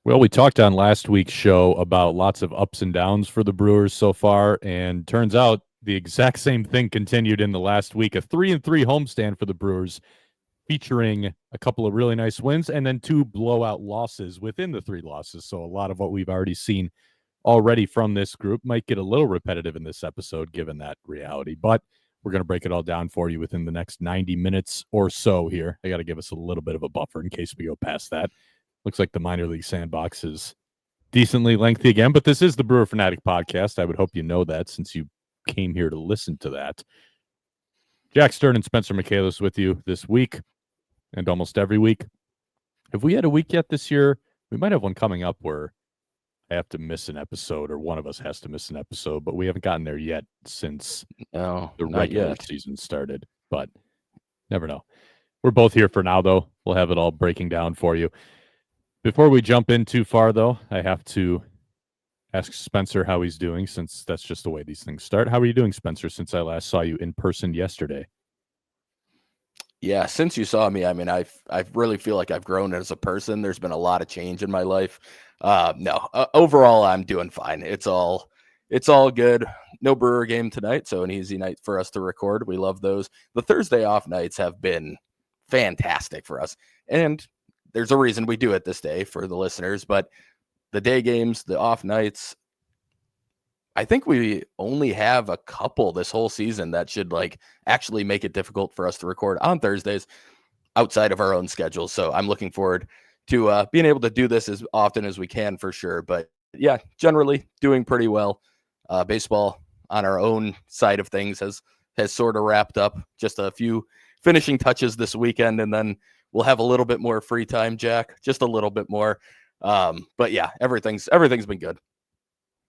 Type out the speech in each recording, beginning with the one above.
Well, we talked on last week's show about lots of ups and downs for the Brewers so far, and turns out the exact same thing continued in the last week. A 3-3 homestand for the Brewers, featuring a couple of really nice wins and then two blowout losses within the three losses. So a lot of what we've already seen already from this group might get a little repetitive in this episode, given that reality. But we're going to break it all down for you within the next 90 minutes or so here. I got to give us a little bit of a buffer in case we go past that. Looks like the minor league sandbox is decently lengthy again, but this is the Brewer Fanatic podcast. I would hope you know that since you came here to listen to that. Jack Stern and Spencer Michaelis with you this week and almost every week. Have we had a week yet this year? We might have one coming up where I have to miss an episode or one of us has to miss an episode, but we haven't gotten there yet since No, the not regular yet. season started. But never know. We're both here for now, though. We'll have it all breaking down for you. Before we jump in too far, though, I have to ask Spencer how he's doing, since that's just the way these things start. How are you doing, Spencer, since I last saw you in person yesterday? Yeah, since you saw me, I mean, I really feel like I've grown as a person. There's been a lot of change in my life. Overall, I'm doing fine. It's all good. No Brewer game tonight, so an easy night for us to record. We love those. The Thursday off nights have been fantastic for us, and there's a reason we do it this day for the listeners. But the day games, the off nights, I think we only have a couple this whole season that should actually make it difficult for us to record on Thursdays outside of our own schedule. So I'm looking forward to being able to do this as often as we can for sure. But yeah, generally doing pretty well. Baseball on our own side of things has sort of wrapped up. Just a few finishing touches this weekend, and then we'll have a little bit more free time, Jack, just a little bit more. But yeah, everything's been good.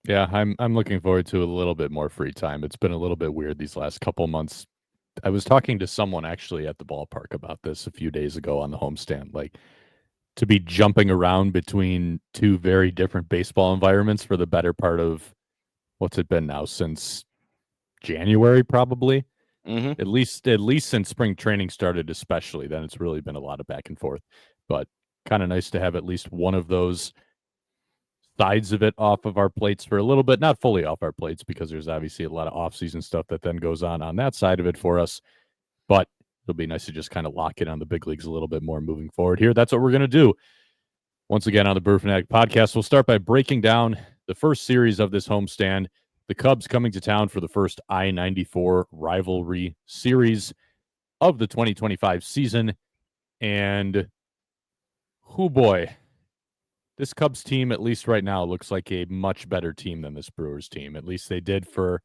Yeah, I'm looking forward to a little bit more free time. It's been a little bit weird these last couple months. I was talking to someone actually at the ballpark about this a few days ago on the homestand. Like, to be jumping around between two very different baseball environments for the better part of what's it been now, since January, probably. Mm-hmm. At least since spring training started, especially. Then it's really been a lot of back and forth. But kind of nice to have at least one of those sides of it off of our plates for a little bit, not fully off our plates, because there's obviously a lot of off-season stuff that then goes on that side of it for us. But it'll be nice to just kind of lock in on the big leagues a little bit more moving forward here. That's what we're going to do. Once again, on the Brewer Fanatic podcast, we'll start by breaking down the first series of this homestand. The Cubs coming to town for the first I-94 rivalry series of the 2025 season. And, oh boy, this Cubs team, at least right now, looks like a much better team than this Brewers team. At least they did for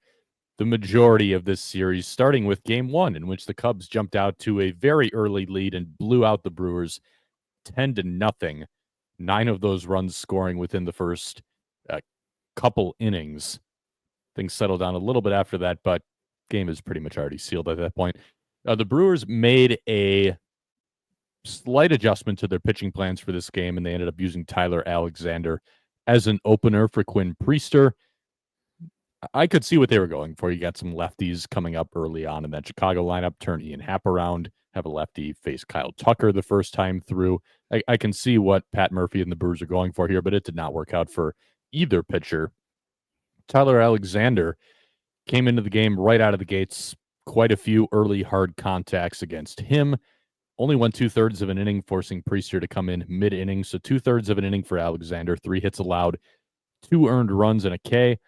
the majority of this series, starting with game one, in which the Cubs jumped out to a very early lead and blew out the Brewers 10-0. 9 of those runs scoring within the first couple innings. Things settled down a little bit after that, but game is pretty much already sealed at that point. The Brewers made a slight adjustment to their pitching plans for this game, and they ended up using Tyler Alexander as an opener for Quinn Priester. I could see what they were going for. You got some lefties coming up early on in that Chicago lineup. Turn Ian Happ around, have a lefty face Kyle Tucker the first time through. I can see what Pat Murphy and the Brewers are going for here, but it did not work out for either pitcher. Tyler Alexander came into the game right out of the gates. Quite a few early hard contacts against him. Only went 2/3 of an inning, forcing Priester to come in mid-inning. So 2/3 of an inning for Alexander, 3 hits allowed, 2 earned runs, and a K.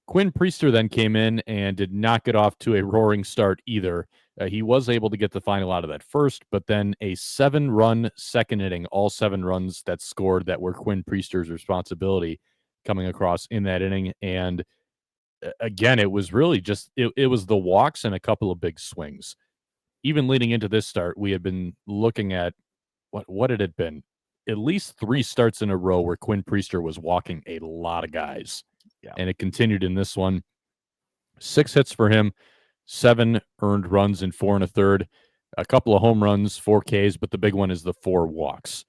Quinn Priester then came in and did not get off to a roaring start either. He was able to get the final out of that first, but then a 7-run second inning, all 7 runs that scored that were Quinn Priester's responsibility coming across in that inning. And again, it was really just, it was the walks and a couple of big swings. Even leading into this start, we had been looking at what had it been? At least 3 starts in a row where Quinn Priester was walking a lot of guys. Yeah. And it continued in this one. 6 hits for him, 7 earned runs in 4 1/3, a couple of home runs, 4 Ks, but the big one is the 4 walks.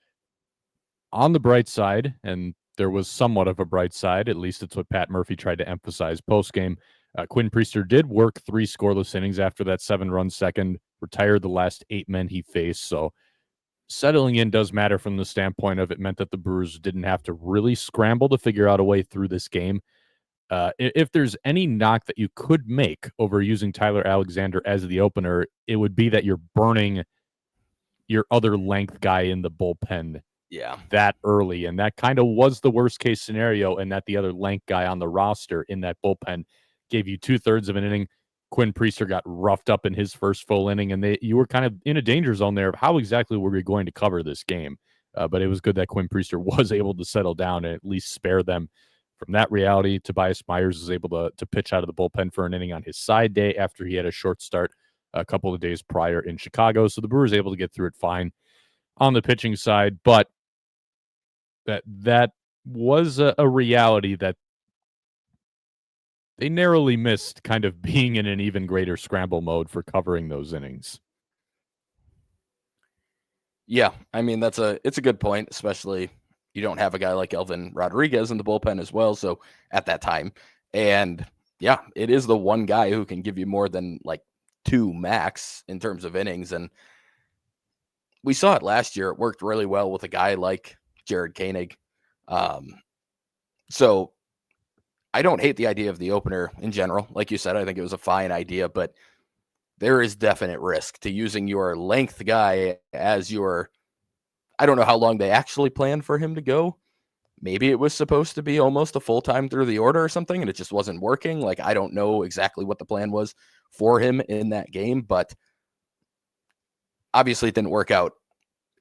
On the bright side, and there was somewhat of a bright side, at least it's what Pat Murphy tried to emphasize postgame, Quinn Priester did work 3 scoreless innings after that 7-run second, retired the last 8 men he faced, so settling in does matter from the standpoint of it meant that the Brewers didn't have to really scramble to figure out a way through this game. If there's any knock that you could make over using Tyler Alexander as the opener, it would be that you're burning your other length guy in the bullpen Yeah. that early. And that kind of was the worst case scenario, and that the other length guy on the roster in that bullpen gave you 2/3 of an inning. Quinn Priester got roughed up in his first full inning, and you were kind of in a danger zone there of how exactly were we going to cover this game. But it was good that Quinn Priester was able to settle down and at least spare them from that reality. Tobias Myers was able to pitch out of the bullpen for an inning on his side day after he had a short start a couple of days prior in Chicago. So the Brewers able to get through it fine on the pitching side, but that was a reality that they narrowly missed, kind of being in an even greater scramble mode for covering those innings. Yeah, I mean it's a good point, especially you don't have a guy like Elvin Rodriguez in the bullpen as well. So at that time, and yeah, it is the one guy who can give you more than like 2 max in terms of innings, and we saw it last year. It worked really well with a guy like Jared Koenig. So I don't hate the idea of the opener in general. Like you said, I think it was a fine idea, but there is definite risk to using your length guy as your. I don't know how long they actually planned for him to go. Maybe it was supposed to be almost a full time through the order or something, and it just wasn't working. Like, I don't know exactly what the plan was for him in that game, but obviously it didn't work out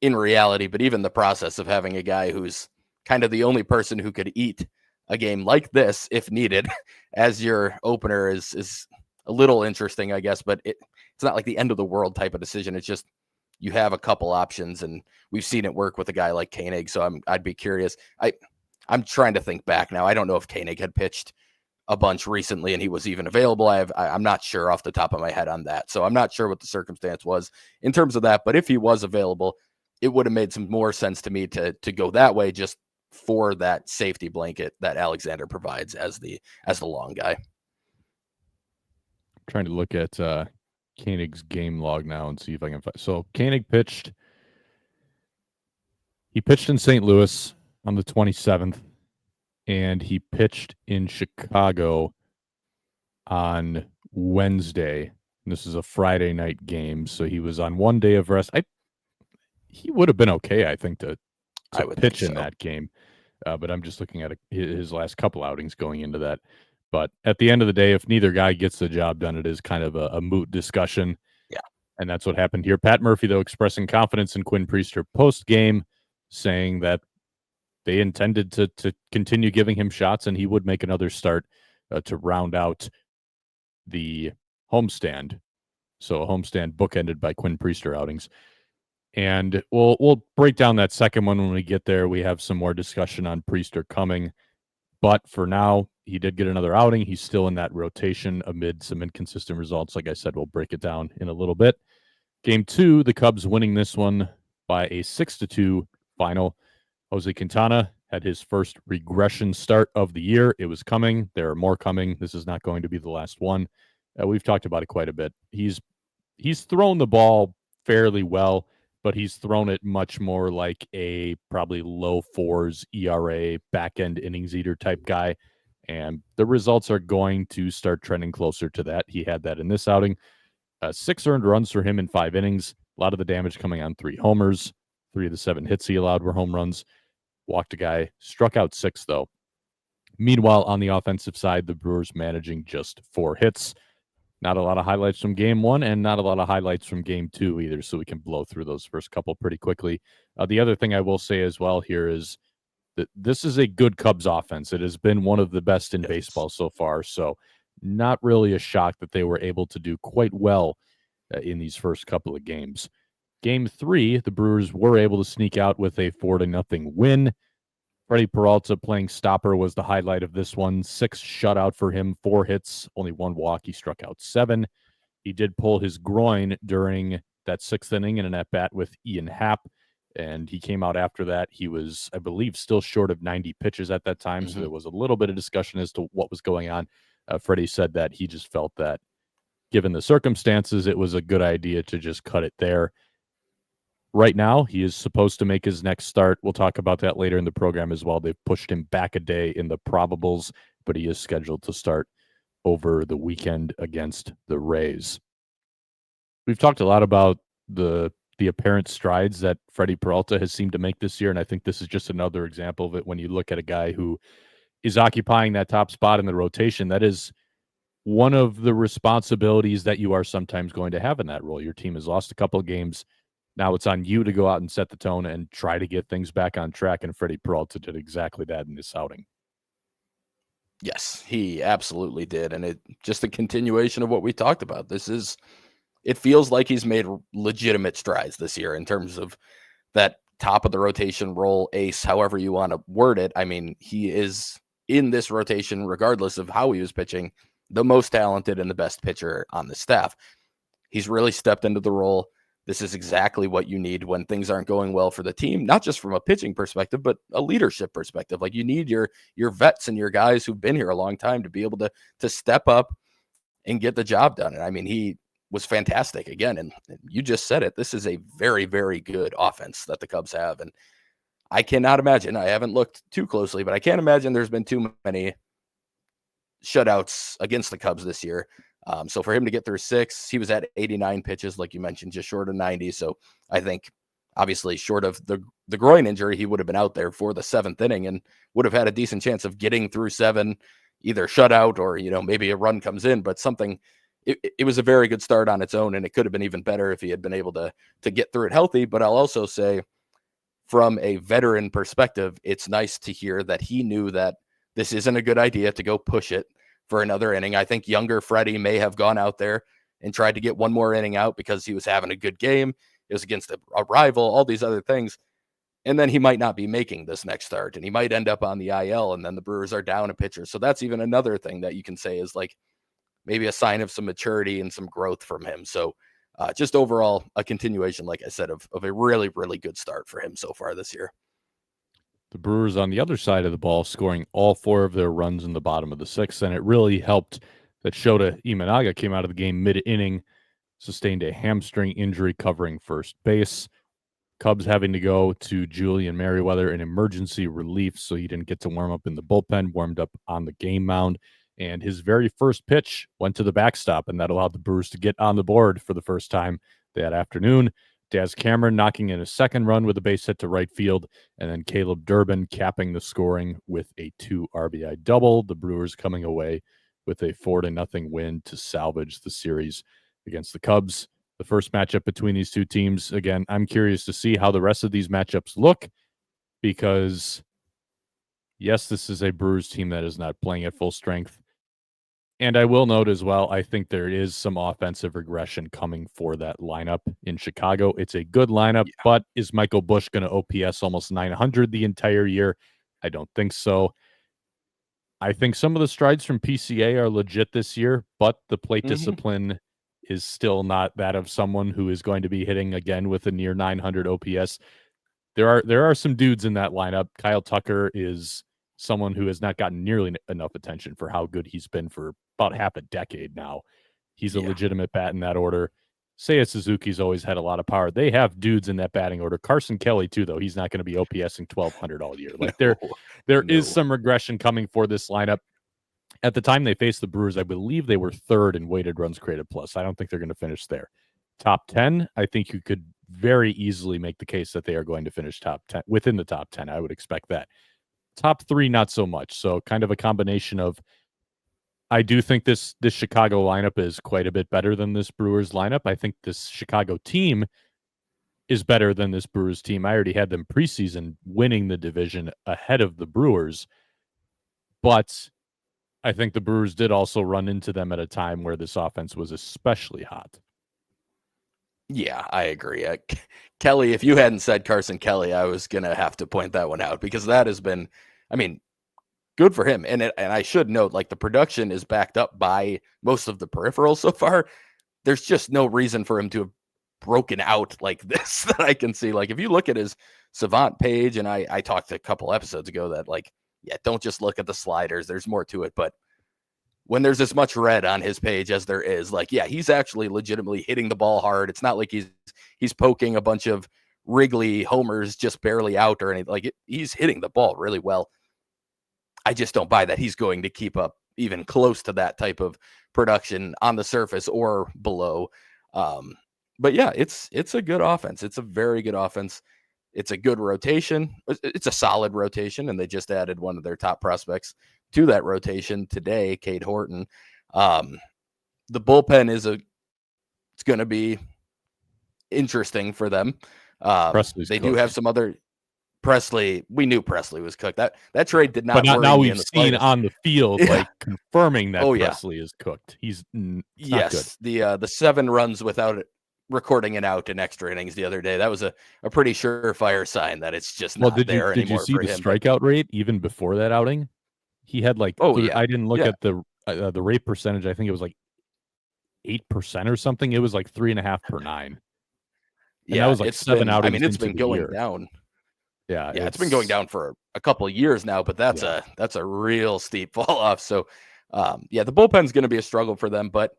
in reality. But even the process of having a guy who's kind of the only person who could eat a game like this, if needed, as your opener is a little interesting, I guess. But it's not like the end of the world type of decision. It's just you have a couple options, and we've seen it work with a guy like Koenig. So I'd be curious. I'm trying to think back now. I don't know if Koenig had pitched a bunch recently and he was even available. I'm not sure off the top of my head on that. So I'm not sure what the circumstance was in terms of that. But if he was available, it would have made some more sense to me to go that way, just for that safety blanket that Alexander provides as the long guy. I'm trying to look at Koenig's game log now and see if I can find. So Koenig pitched. He pitched in St. Louis on the 27th, and he pitched in Chicago on Wednesday. And this is a Friday night game, so he was on 1 day of rest. He would have been okay, I think, to pitch in that game. But I'm just looking at his last couple outings going into that. But at the end of the day, if neither guy gets the job done, it is kind of a moot discussion. Yeah. And that's what happened here. Pat Murphy, though, expressing confidence in Quinn Priester post-game, saying that they intended to continue giving him shots, and he would make another start to round out the homestand. So a homestand bookended by Quinn Priester outings. And we'll break down that second one when we get there. We have some more discussion on Priester coming. But for now, he did get another outing. He's still in that rotation amid some inconsistent results. Like I said, we'll break it down in a little bit. Game 2, the Cubs winning this one by a 6-2 final. Jose Quintana had his first regression start of the year. It was coming. There are more coming. This is not going to be the last one. We've talked about it quite a bit. He's thrown the ball fairly well, but he's thrown it much more like a probably low 4s ERA, back-end innings eater type guy. And the results are going to start trending closer to that. He had that in this outing. 6 earned runs for him in 5 innings. A lot of the damage coming on 3 homers. 3 of the 7 hits he allowed were home runs. Walked a guy, struck out 6, though. Meanwhile, on the offensive side, the Brewers managing just 4 hits. Not a lot of highlights from game 1 and not a lot of highlights from game 2 either, so we can blow through those first couple pretty quickly. The other thing I will say as well here is that this is a good Cubs offense. It has been one of the best in baseball so far, so not really a shock that they were able to do quite well in these first couple of games. Game 3, the Brewers were able to sneak out with a 4-0 win. Freddie Peralta playing stopper was the highlight of this one. 6 shutout for him, 4 hits, only 1 walk. He struck out 7. He did pull his groin during that 6th inning in an at-bat with Ian Happ, and he came out after that. He was, I believe, still short of 90 pitches at that time, so there was a little bit of discussion as to what was going on. Freddie said that he just felt that, given the circumstances, it was a good idea to just cut it there. Right now, he is supposed to make his next start. We'll talk about that later in the program as well. They've pushed him back a day in the probables, but he is scheduled to start over the weekend against the Rays. We've talked a lot about the apparent strides that Freddie Peralta has seemed to make this year, and I think this is just another example of it when you look at a guy who is occupying that top spot in the rotation. That is one of the responsibilities that you are sometimes going to have in that role. Your team has lost a couple of games. Now it's on you to go out and set the tone and try to get things back on track, and Freddie Peralta did exactly that in this outing. Yes, he absolutely did. And it just a continuation of what we talked about. It feels like he's made legitimate strides this year in terms of that top of the rotation role, ace, however you want to word it. I mean, he is in this rotation, regardless of how he was pitching, the most talented and the best pitcher on the staff. He's really stepped into the role. This is exactly what you need when things aren't going well for the team, not just from a pitching perspective, but a leadership perspective. Like, you need your vets and your guys who've been here a long time to be able to step up and get the job done. And I mean, he was fantastic again. And you just said it. This is a very, very good offense that the Cubs have. And I cannot imagine, I haven't looked too closely, but I can't imagine there's been too many shutouts against the Cubs this year. So for him to get through 6, he was at 89 pitches, like you mentioned, just short of 90. So I think obviously short of the groin injury, he would have been out there for the 7th inning and would have had a decent chance of getting through 7, either shutout or, maybe a run comes in, but something. It was a very good start on its own, and it could have been even better if he had been able to get through it healthy. But I'll also say, from a veteran perspective, it's nice to hear that he knew that this isn't a good idea to go push it for another inning. I think younger Freddie may have gone out there and tried to get one more inning out because he was having a good game. It was against a rival, all these other things. And then he might not be making this next start, and he might end up on the IL, and then the Brewers are down a pitcher. So that's even another thing that you can say is like maybe a sign of some maturity and some growth from him. So just overall, a continuation, like I said, of a really, really good start for him so far this year. The Brewers on the other side of the ball scoring all 4 of their runs in the bottom of the 6th, and it really helped that Shota Imanaga came out of the game mid-inning, sustained a hamstring injury covering first base. Cubs having to go to Julian Merriweather in emergency relief, so he didn't get to warm up in the bullpen, warmed up on the game mound. And his very first pitch went to the backstop, and that allowed the Brewers to get on the board for the first time that afternoon. Daz Cameron knocking in a second run with a base hit to right field, and then Caleb Durbin capping the scoring with a 2 RBI double. The Brewers coming away with a 4-0 win to salvage the series against the Cubs. The first matchup between these two teams, again, I'm curious to see how the rest of these matchups look, because yes, this is a Brewers team that is not playing at full strength. And I will note as well, I think there is some offensive regression coming for that lineup in Chicago. It's a good lineup, but is Michael Busch going to OPS almost 900 the entire year? I don't think so. I think some of the strides from PCA are legit this year, but the plate discipline is still not that of someone who is going to be hitting again with a near 900 OPS. There are some dudes in that lineup. Kyle Tucker is someone who has not gotten nearly enough attention for how good he's been for about half a decade now. He's a legitimate bat in that order. Seiya Suzuki's always had a lot of power. They have dudes in that batting order. Carson Kelly, too, though. He's not going to be OPSing 1,200 all year. Like, there is some regression coming for this lineup. At the time they faced the Brewers, I believe they were 3rd in weighted runs created plus. I don't think they're going to finish there. Top 10, I think you could very easily make the case that they are going to finish top 10, within the top 10. I would expect that. Top 3, not so much. So kind of a combination of, I do think this Chicago lineup is quite a bit better than this Brewers lineup. I think this Chicago team is better than this Brewers team. I already had them preseason winning the division ahead of the Brewers, but I think the Brewers did also run into them at a time where this offense was especially hot. Yeah, I agree. Kelly, if you hadn't said Carson Kelly, I was going to have to point that one out, because that has been, I mean, good for him. And I should note, like, the production is backed up by most of the peripherals so far. There's just no reason for him to have broken out like this that I can see. Like, if you look at his Savant page, and I talked a couple episodes ago that, like, yeah, don't just look at the sliders. There's more to it. But when there's as much red on his page as there is, like, yeah, he's actually legitimately hitting the ball hard. It's not like he's poking a bunch of Wrigley homers just barely out or anything. Like he's hitting the ball really well. I just don't buy that he's going to keep up even close to that type of production on the surface or below. But yeah, it's a good offense. It's a very good offense. It's a good rotation. It's a solid rotation, and they just added one of their top prospects to that rotation today, Cade Horton. The bullpen it's going to be interesting for them. They do have some other Presley. We knew Presley was cooked. That trade did not. But now we've seen on the field like confirming that Presley is cooked. He's yes. The 7 runs without it recording an out in extra innings the other day. That was a pretty surefire sign that it's just not there anymore. Did you see the strikeout rate even before that outing? He had like I didn't look at the rate percentage. I think it was like 8% or something. It was like 3.5 per 9. And that was like 7 outings. I mean, it's been going down. Yeah, it's been going down for a couple of years now, but that's a real steep fall off. So, the bullpen's going to be a struggle for them. But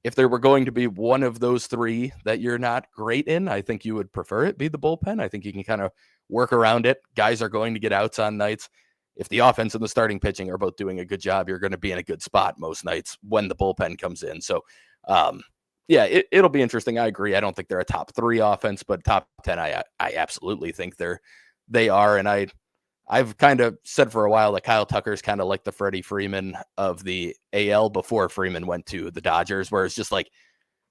if there were going to be one of those 3 that you're not great in, I think you would prefer it be the bullpen. I think you can kind of work around it. Guys are going to get outs on nights. If the offense and the starting pitching are both doing a good job, you're going to be in a good spot most nights when the bullpen comes in. So, it'll be interesting. I agree. I don't think they're a top 3 offense, but top 10, I absolutely think they are. And I've kind of said for a while that Kyle Tucker's kind of like the Freddie Freeman of the AL before Freeman went to the Dodgers, where it's just like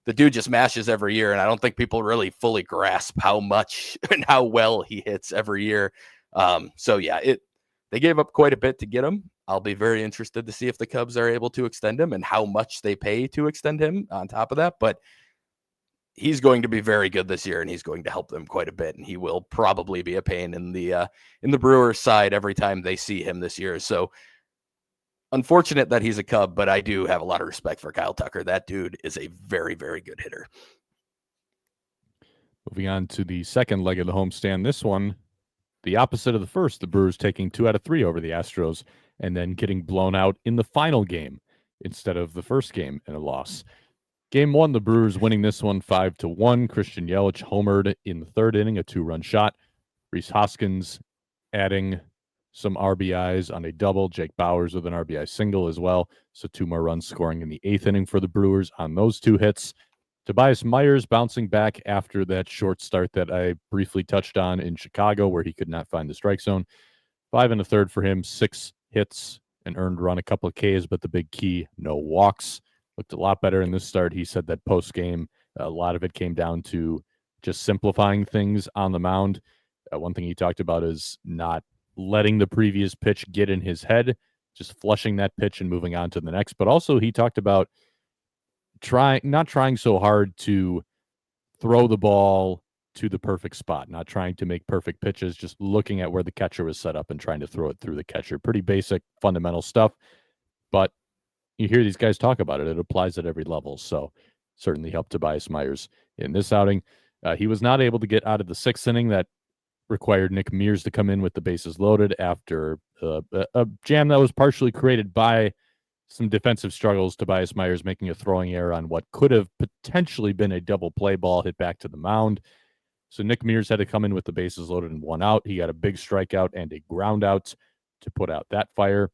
the dude just mashes every year. And I don't think people really fully grasp how much and how well he hits every year. They gave up quite a bit to get him. I'll be very interested to see if the Cubs are able to extend him and how much they pay to extend him on top of that. But he's going to be very good this year, and he's going to help them quite a bit. And he will probably be a pain in the Brewers side every time they see him this year. So unfortunate that he's a Cub, but I do have a lot of respect for Kyle Tucker. That dude is a very, very good hitter. Moving on to the second leg of the homestand. This one, the opposite of the first, the Brewers taking 2 out of 3 over the Astros and then getting blown out in the final game instead of the first game in a loss. Game 1, the Brewers winning this one 5-1. Christian Yelich homered in the 3rd inning, a 2-run shot. Rhys Hoskins adding some RBIs on a double. Jake Bauers with an RBI single as well. So 2 more runs scoring in the 8th inning for the Brewers on those 2 hits. Tobias Myers bouncing back after that short start that I briefly touched on in Chicago, where he could not find the strike zone. 5 1/3 for him, 6 hits, an earned run, a couple of Ks, but the big key, no walks. Looked a lot better in this start. He said that post-game, a lot of it came down to just simplifying things on the mound. One thing he talked about is not letting the previous pitch get in his head, just flushing that pitch and moving on to the next. But also he talked about not trying so hard to throw the ball to the perfect spot, not trying to make perfect pitches, just looking at where the catcher was set up and trying to throw it through the catcher. Pretty basic, fundamental stuff. But you hear these guys talk about it. It applies at every level. So certainly helped Tobias Myers in this outing. He was not able to get out of the 6th inning. That required Nick Mears to come in with the bases loaded after a jam that was partially created by some defensive struggles. Tobias Myers making a throwing error on what could have potentially been a double play ball hit back to the mound. So Nick Mears had to come in with the bases loaded and 1 out. He got a big strikeout and a ground out to put out that fire.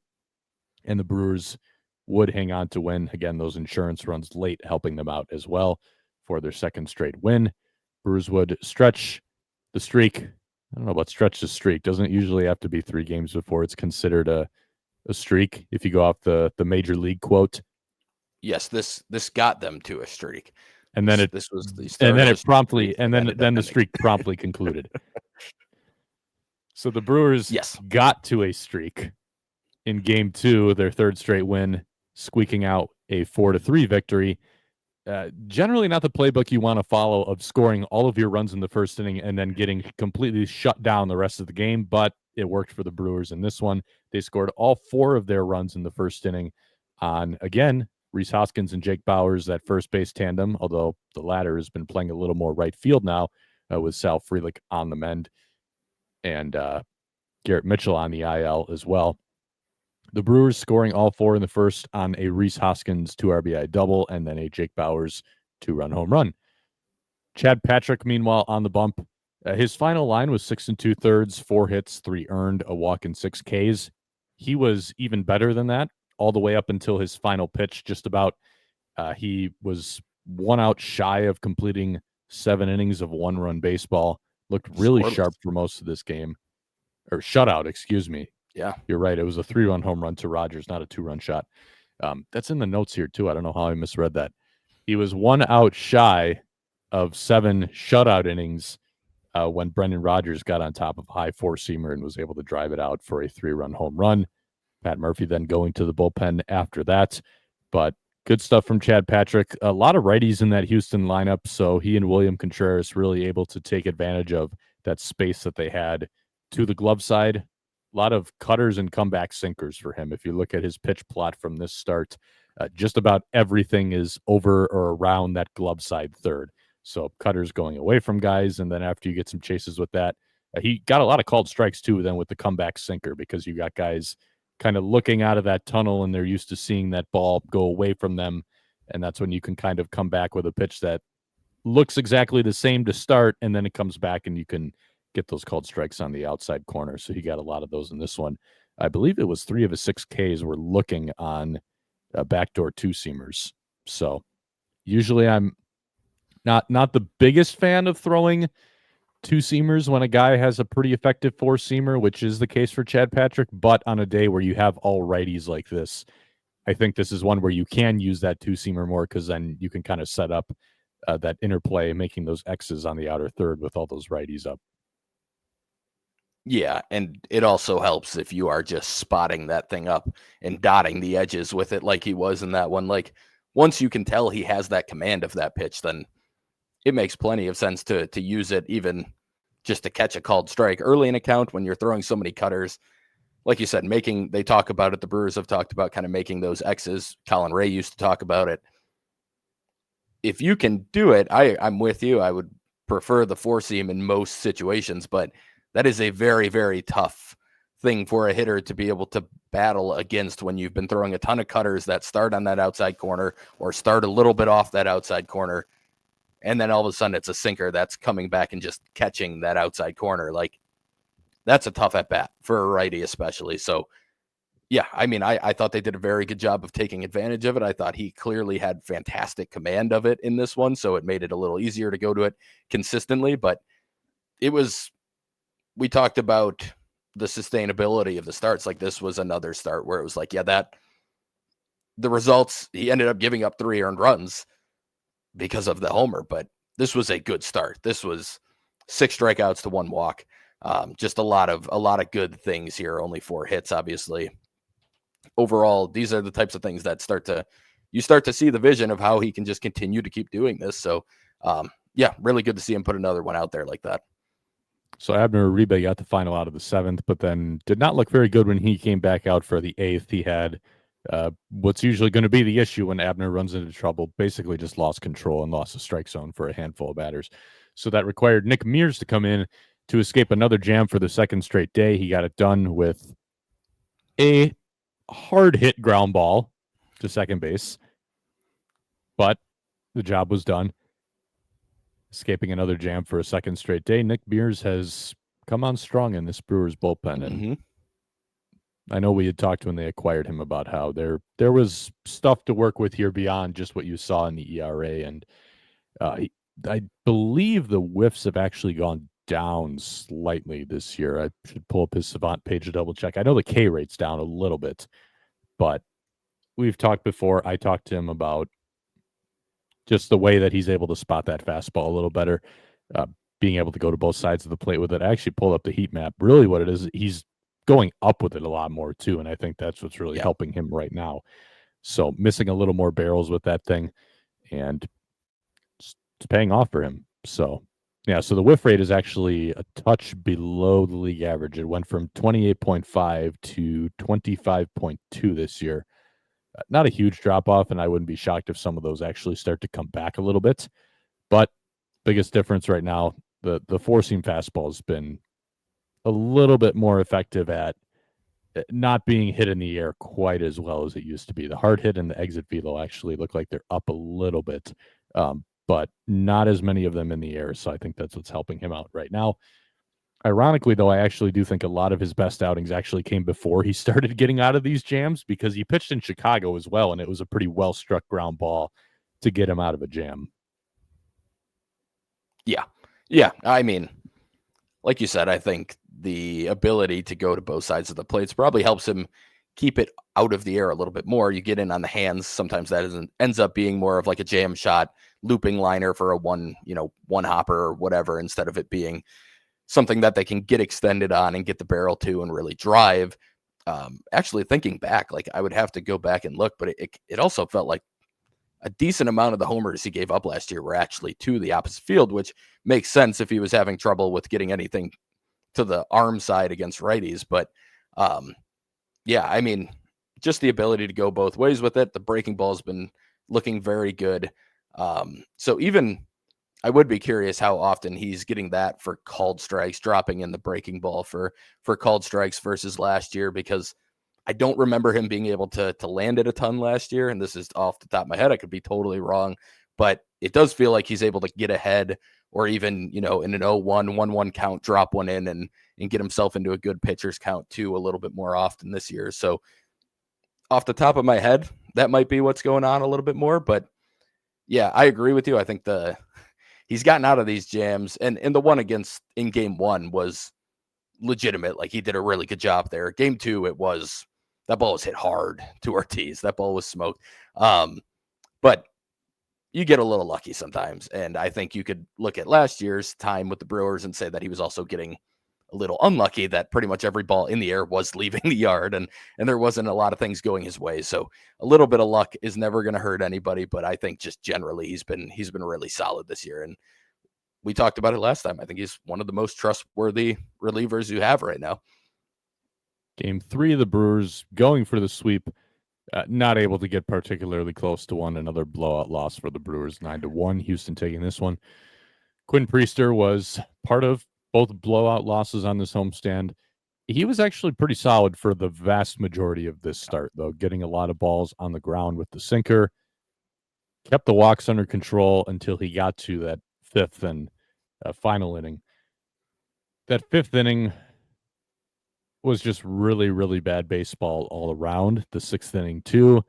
And the Brewers would hang on to win. Again, those insurance runs late helping them out as well for their 2nd straight win. Brewers would stretch the streak. I don't know about stretch the streak. Doesn't it usually have to be 3 games before it's considered a streak if you go off the major league quote? Yes, this got them to a streak. And then the streak promptly concluded. So the Brewers got to a streak in game 2, their 3rd straight win, squeaking out a 4-3 victory. Generally not the playbook you want to follow of scoring all of your runs in the 1st inning and then getting completely shut down the rest of the game, but it worked for the Brewers in this one. They scored all 4 of their runs in the 1st inning on, again, Rhys Hoskins and Jake Bauers, that first base tandem, although the latter has been playing a little more right field now with Sal Frelick on the mend and Garrett Mitchell on the IL as well. The Brewers scoring all 4 in the 1st on a Rhys Hoskins 2 RBI double and then a Jake Bauers 2-run home run. Chad Patrick, meanwhile, on the bump His final line was 6 2/3, 4 hits, 3 earned, a walk, and 6 Ks. He was even better than that all the way up until his final pitch. Just about, he was 1 out shy of completing 7 innings of 1-run baseball. Looked really Scoreless. sharp for most of this game, or shutout. Excuse me. Yeah, You're right. It was a 3-run home run to Rogers, not a 2-run shot. That's in the notes here too. I don't know how I misread that. He was 1 out shy of 7 shutout innings when Brendan Rodgers got on top of a high four-seamer and was able to drive it out for a 3-run home run. Pat Murphy then going to the bullpen after that. But good stuff from Chad Patrick. A lot of righties in that Houston lineup, so he and William Contreras really able to take advantage of that space that they had to the glove side. A lot of cutters and comeback sinkers for him. If you look at his pitch plot from this start, just about everything is over or around that glove side third. So cutters going away from guys, and then after you get some chases with that, he got a lot of called strikes too. Then with the comeback sinker, because you got guys kind of looking out of that tunnel and they're used to seeing that ball go away from them, and that's when you can kind of come back with a pitch that looks exactly the same to start, and then it comes back and you can get those called strikes on the outside corner. So he got a lot of those in this one. I believe it was 3 of his 6 Ks were looking on backdoor two-seamers. So usually I'm not the biggest fan of throwing two-seamers when a guy has a pretty effective four-seamer, which is the case for Chad Patrick. But on a day where you have all righties like this, I think this is one where you can use that two-seamer more, because then you can kind of set up that interplay, making those X's on the outer third with all those righties up. yeah, and it also helps if you are just spotting that thing up and dotting the edges with it like he was in that one. Like, once you can tell he has that command of that pitch, then it makes plenty of sense to use it, even just to catch a called strike early in a count when you're throwing so many cutters. Like you said, they talk about it. The Brewers have talked about kind of making those X's. Colin Ray used to talk about it. If you can do it, I'm with you. I would prefer the four seam in most situations, but that is a very, very tough thing for a hitter to be able to battle against when you've been throwing a ton of cutters that start on that outside corner or start a little bit off that outside corner. And then all of a sudden it's a sinker that's coming back and just catching that outside corner. Like, that's a tough at bat for a righty, especially. So, yeah, I mean, I thought they did a very good job of taking advantage of it. I thought he clearly had fantastic command of it in this one, so it made it a little easier to go to it consistently. But we talked about the sustainability of the starts. Like, this was another start where it was like, yeah, the results, he ended up giving up 3 earned runs because of the homer, but this was a good start. This was 6 strikeouts to 1 walk. Just a lot of good things here. Only 4 hits, obviously. Overall, these are the types of things that start to see the vision of how he can just continue to keep doing this. So, yeah, really good to see him put another one out there like that. So Abner Uribe got the final out of the 7th, but then did not look very good when he came back out for the 8th. He had what's usually going to be the issue when Abner runs into trouble, basically just lost control and lost the strike zone for a handful of batters. So that required Nick Mears to come in to escape another jam for the 2nd straight day. He got it done with a hard hit ground ball to second base, but the job was done. Escaping another jam for a 2nd straight day, Nick Mears has come on strong in this Brewers bullpen. And I know we had talked when they acquired him about how there was stuff to work with here beyond just what you saw in the ERA. And I believe the whiffs have actually gone down slightly this year. I should pull up his Savant page to double check. I know the K rate's down a little bit, but we've talked before. I talked to him about just the way that he's able to spot that fastball a little better, being able to go to both sides of the plate with it. I actually pulled up the heat map. Really what it is, he's going up with it a lot more too, and I think that's what's really helping him right now. So missing a little more barrels with that thing, and it's paying off for him. So yeah, so the whiff rate is actually a touch below the league average. It went from 28.5 to 25.2 this year. Not a huge drop off, and I wouldn't be shocked if some of those actually start to come back a little bit. But biggest difference right now, the 4-seam fastball has been a little bit more effective at not being hit in the air quite as well as it used to be. The hard hit and the exit velo actually look like they're up a little bit. but not as many of them in the air. So I think that's what's helping him out right now. Ironically, though, I actually do think a lot of his best outings actually came before he started getting out of these jams, because he pitched in Chicago as well, and it was a pretty well struck ground ball to get him out of a jam. Yeah. Yeah. I mean, like you said, I think the ability to go to both sides of the plates probably helps him keep it out of the air a little bit more. You get in on the hands. Sometimes that ends up being more of like a jam shot, looping liner for a one hopper or whatever, instead of it being something that they can get extended on and get the barrel to and really drive. Actually, thinking back, like I would have to go back and look, but it also felt like a decent amount of the homers he gave up last year were actually to the opposite field, which makes sense if he was having trouble with getting anything to the arm side against righties. But yeah, I mean, just the ability to go both ways with it. The breaking ball's been looking very good. So even I would be curious how often he's getting that for called strikes, dropping in the breaking ball for called strikes versus last year, because I don't remember him being able to land it a ton last year. And this is off the top of my head. I could be totally wrong, but it does feel like he's able to get ahead, or even, in an 0-1, 1-1 count, drop one in and get himself into a good pitcher's count too, a little bit more often this year. So off the top of my head, that might be what's going on a little bit more. But yeah, I agree with you. I think he's gotten out of these jams, and the one in game one was legitimate. Like, he did a really good job there. Game two, that ball was hit hard to Ortiz. That ball was smoked. But you get a little lucky sometimes. And I think you could look at last year's time with the Brewers and say that he was also getting a little unlucky, that pretty much every ball in the air was leaving the yard, and there wasn't a lot of things going his way. So a little bit of luck is never going to hurt anybody. But I think just generally he's been really solid this year. And we talked about it last time. I think he's one of the most trustworthy relievers you have right now. Game 3 of the Brewers going for the sweep, not able to get particularly close to one. Another blowout loss for the Brewers, 9-1. Houston taking this one. Quinn Priester was part of both blowout losses on this homestand. He was actually pretty solid for the vast majority of this start, though, getting a lot of balls on the ground with the sinker. Kept the walks under control until he got to that fifth and final inning. That fifth inning was just really, really bad baseball all around. The sixth inning, too.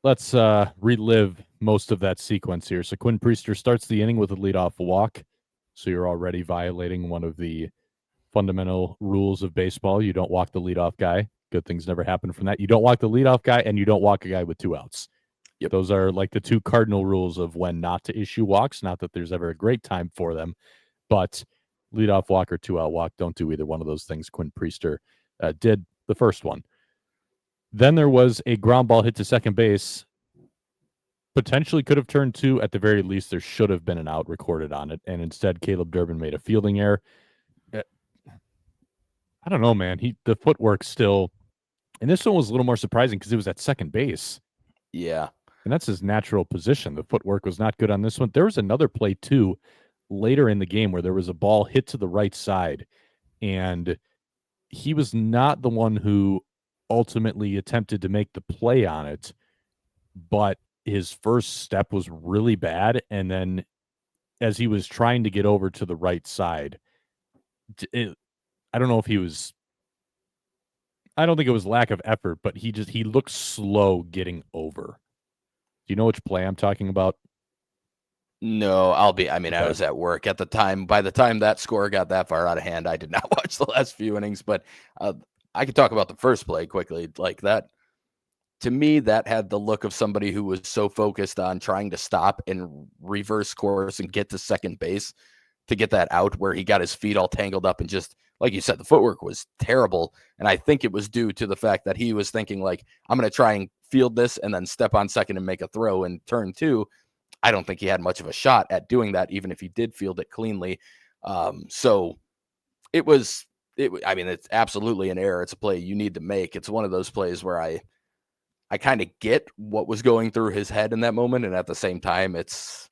Let's relive most of that sequence here. So Quinn Priester starts the inning with a leadoff walk. So you're already violating one of the fundamental rules of baseball. You don't walk the leadoff guy. Good things never happen from that. You don't walk the leadoff guy, and you don't walk a guy with 2 outs. Yep. Those are like the 2 cardinal rules of when not to issue walks. Not that there's ever a great time for them, but leadoff walk or 2-out walk, don't do either one of those things. Quinn Priester did the first one. Then there was a ground ball hit to second base. Potentially could have turned 2. At the very least, there should have been an out recorded on it. And instead, Caleb Durbin made a fielding error. I don't know, man. The footwork still, and this one was a little more surprising because it was at second base. Yeah. And that's his natural position. The footwork was not good on this one. There was another play, too, later in the game where there was a ball hit to the right side, and he was not the one who ultimately attempted to make the play on it, but his first step was really bad. And then as he was trying to get over to the right side, I don't know if he was, I don't think it was lack of effort, but he looked slow getting over. Do you know which play I'm talking about? No, I was at work at the time. By the time that score got that far out of hand, I did not watch the last few innings, but I could talk about the first play quickly. Like that, to me, that had the look of somebody who was so focused on trying to stop and reverse course and get to second base to get that out, where he got his feet all tangled up, and just, like you said, the footwork was terrible. And I think it was due to the fact that he was thinking, like, I'm going to try and field this and then step on second and make a throw in turn 2. I don't think he had much of a shot at doing that, even if he did field it cleanly. So it's absolutely an error. It's a play you need to make. It's one of those plays where I kind of get what was going through his head in that moment. And at the same time, it's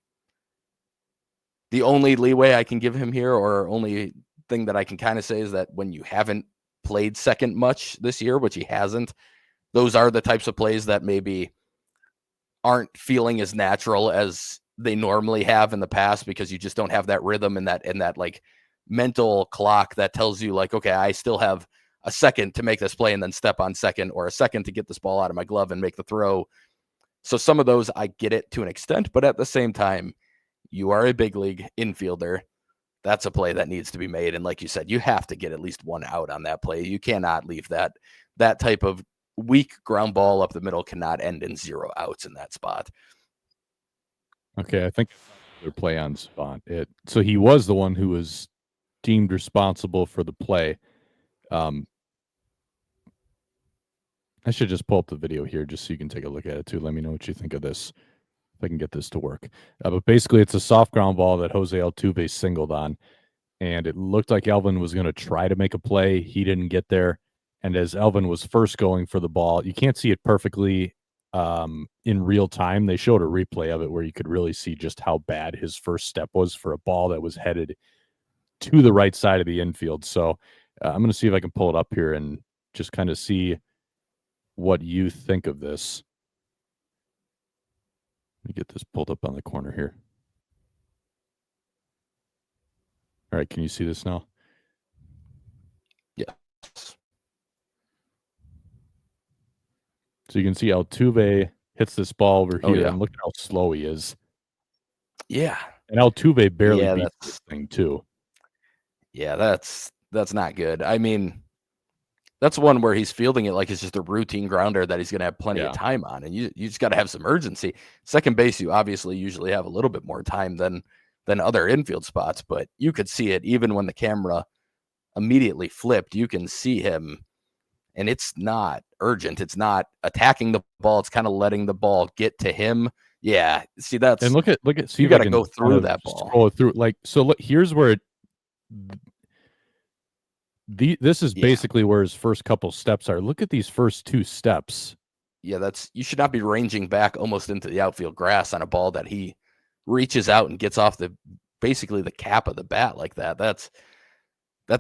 the only leeway I can give him here, or only thing that I can kind of say, is that when you haven't played second much this year, which he hasn't, those are the types of plays that maybe aren't feeling as natural as they normally have in the past, because you just don't have that rhythm and that like mental clock that tells you like, okay, I still have a second to make this play and then step on second, or a second to get this ball out of my glove and make the throw. So some of those I get it to an extent, but at the same time, you are a big league infielder. That's a play that needs to be made. And like you said, you have to get at least one out on that play. You cannot leave that type of weak ground ball up the middle cannot end in 0 outs in that spot. Okay, I think their play on spot. So he was the one who was deemed responsible for the play. I should just pull up the video here just so you can take a look at it too. Let me know what you think of this, if I can get this to work. But basically, it's a soft ground ball that Jose Altuve singled on, and it looked like Elvin was going to try to make a play. He didn't get there, and as Elvin was first going for the ball, you can't see it perfectly in real time. They showed a replay of it where you could really see just how bad his first step was for a ball that was headed to the right side of the infield. So I'm going to see if I can pull it up here and just kind of see what you think of this. Let me get this pulled up on the corner here. All right, can you see this now? Yes. So you can see Altuve hits this ball over here, and look at how slow he is. Yeah. And Altuve barely beats this thing too. Yeah, that's not good. I mean, that's one where he's fielding it like it's just a routine grounder that he's going to have plenty of time on, and you just got to have some urgency. Second base, you obviously usually have a little bit more time than other infield spots, but you could see it even when the camera immediately flipped. You can see him, and it's not urgent. It's not attacking the ball. It's kind of letting the ball get to him. Yeah, see, that's, and look at see, you got to go through that ball. Scroll through, like, so look, here's where this is basically where his first couple steps are. Look at these first 2 steps. Yeah, you should not be ranging back almost into the outfield grass on a ball that he reaches out and gets off basically the cap of the bat like that. That's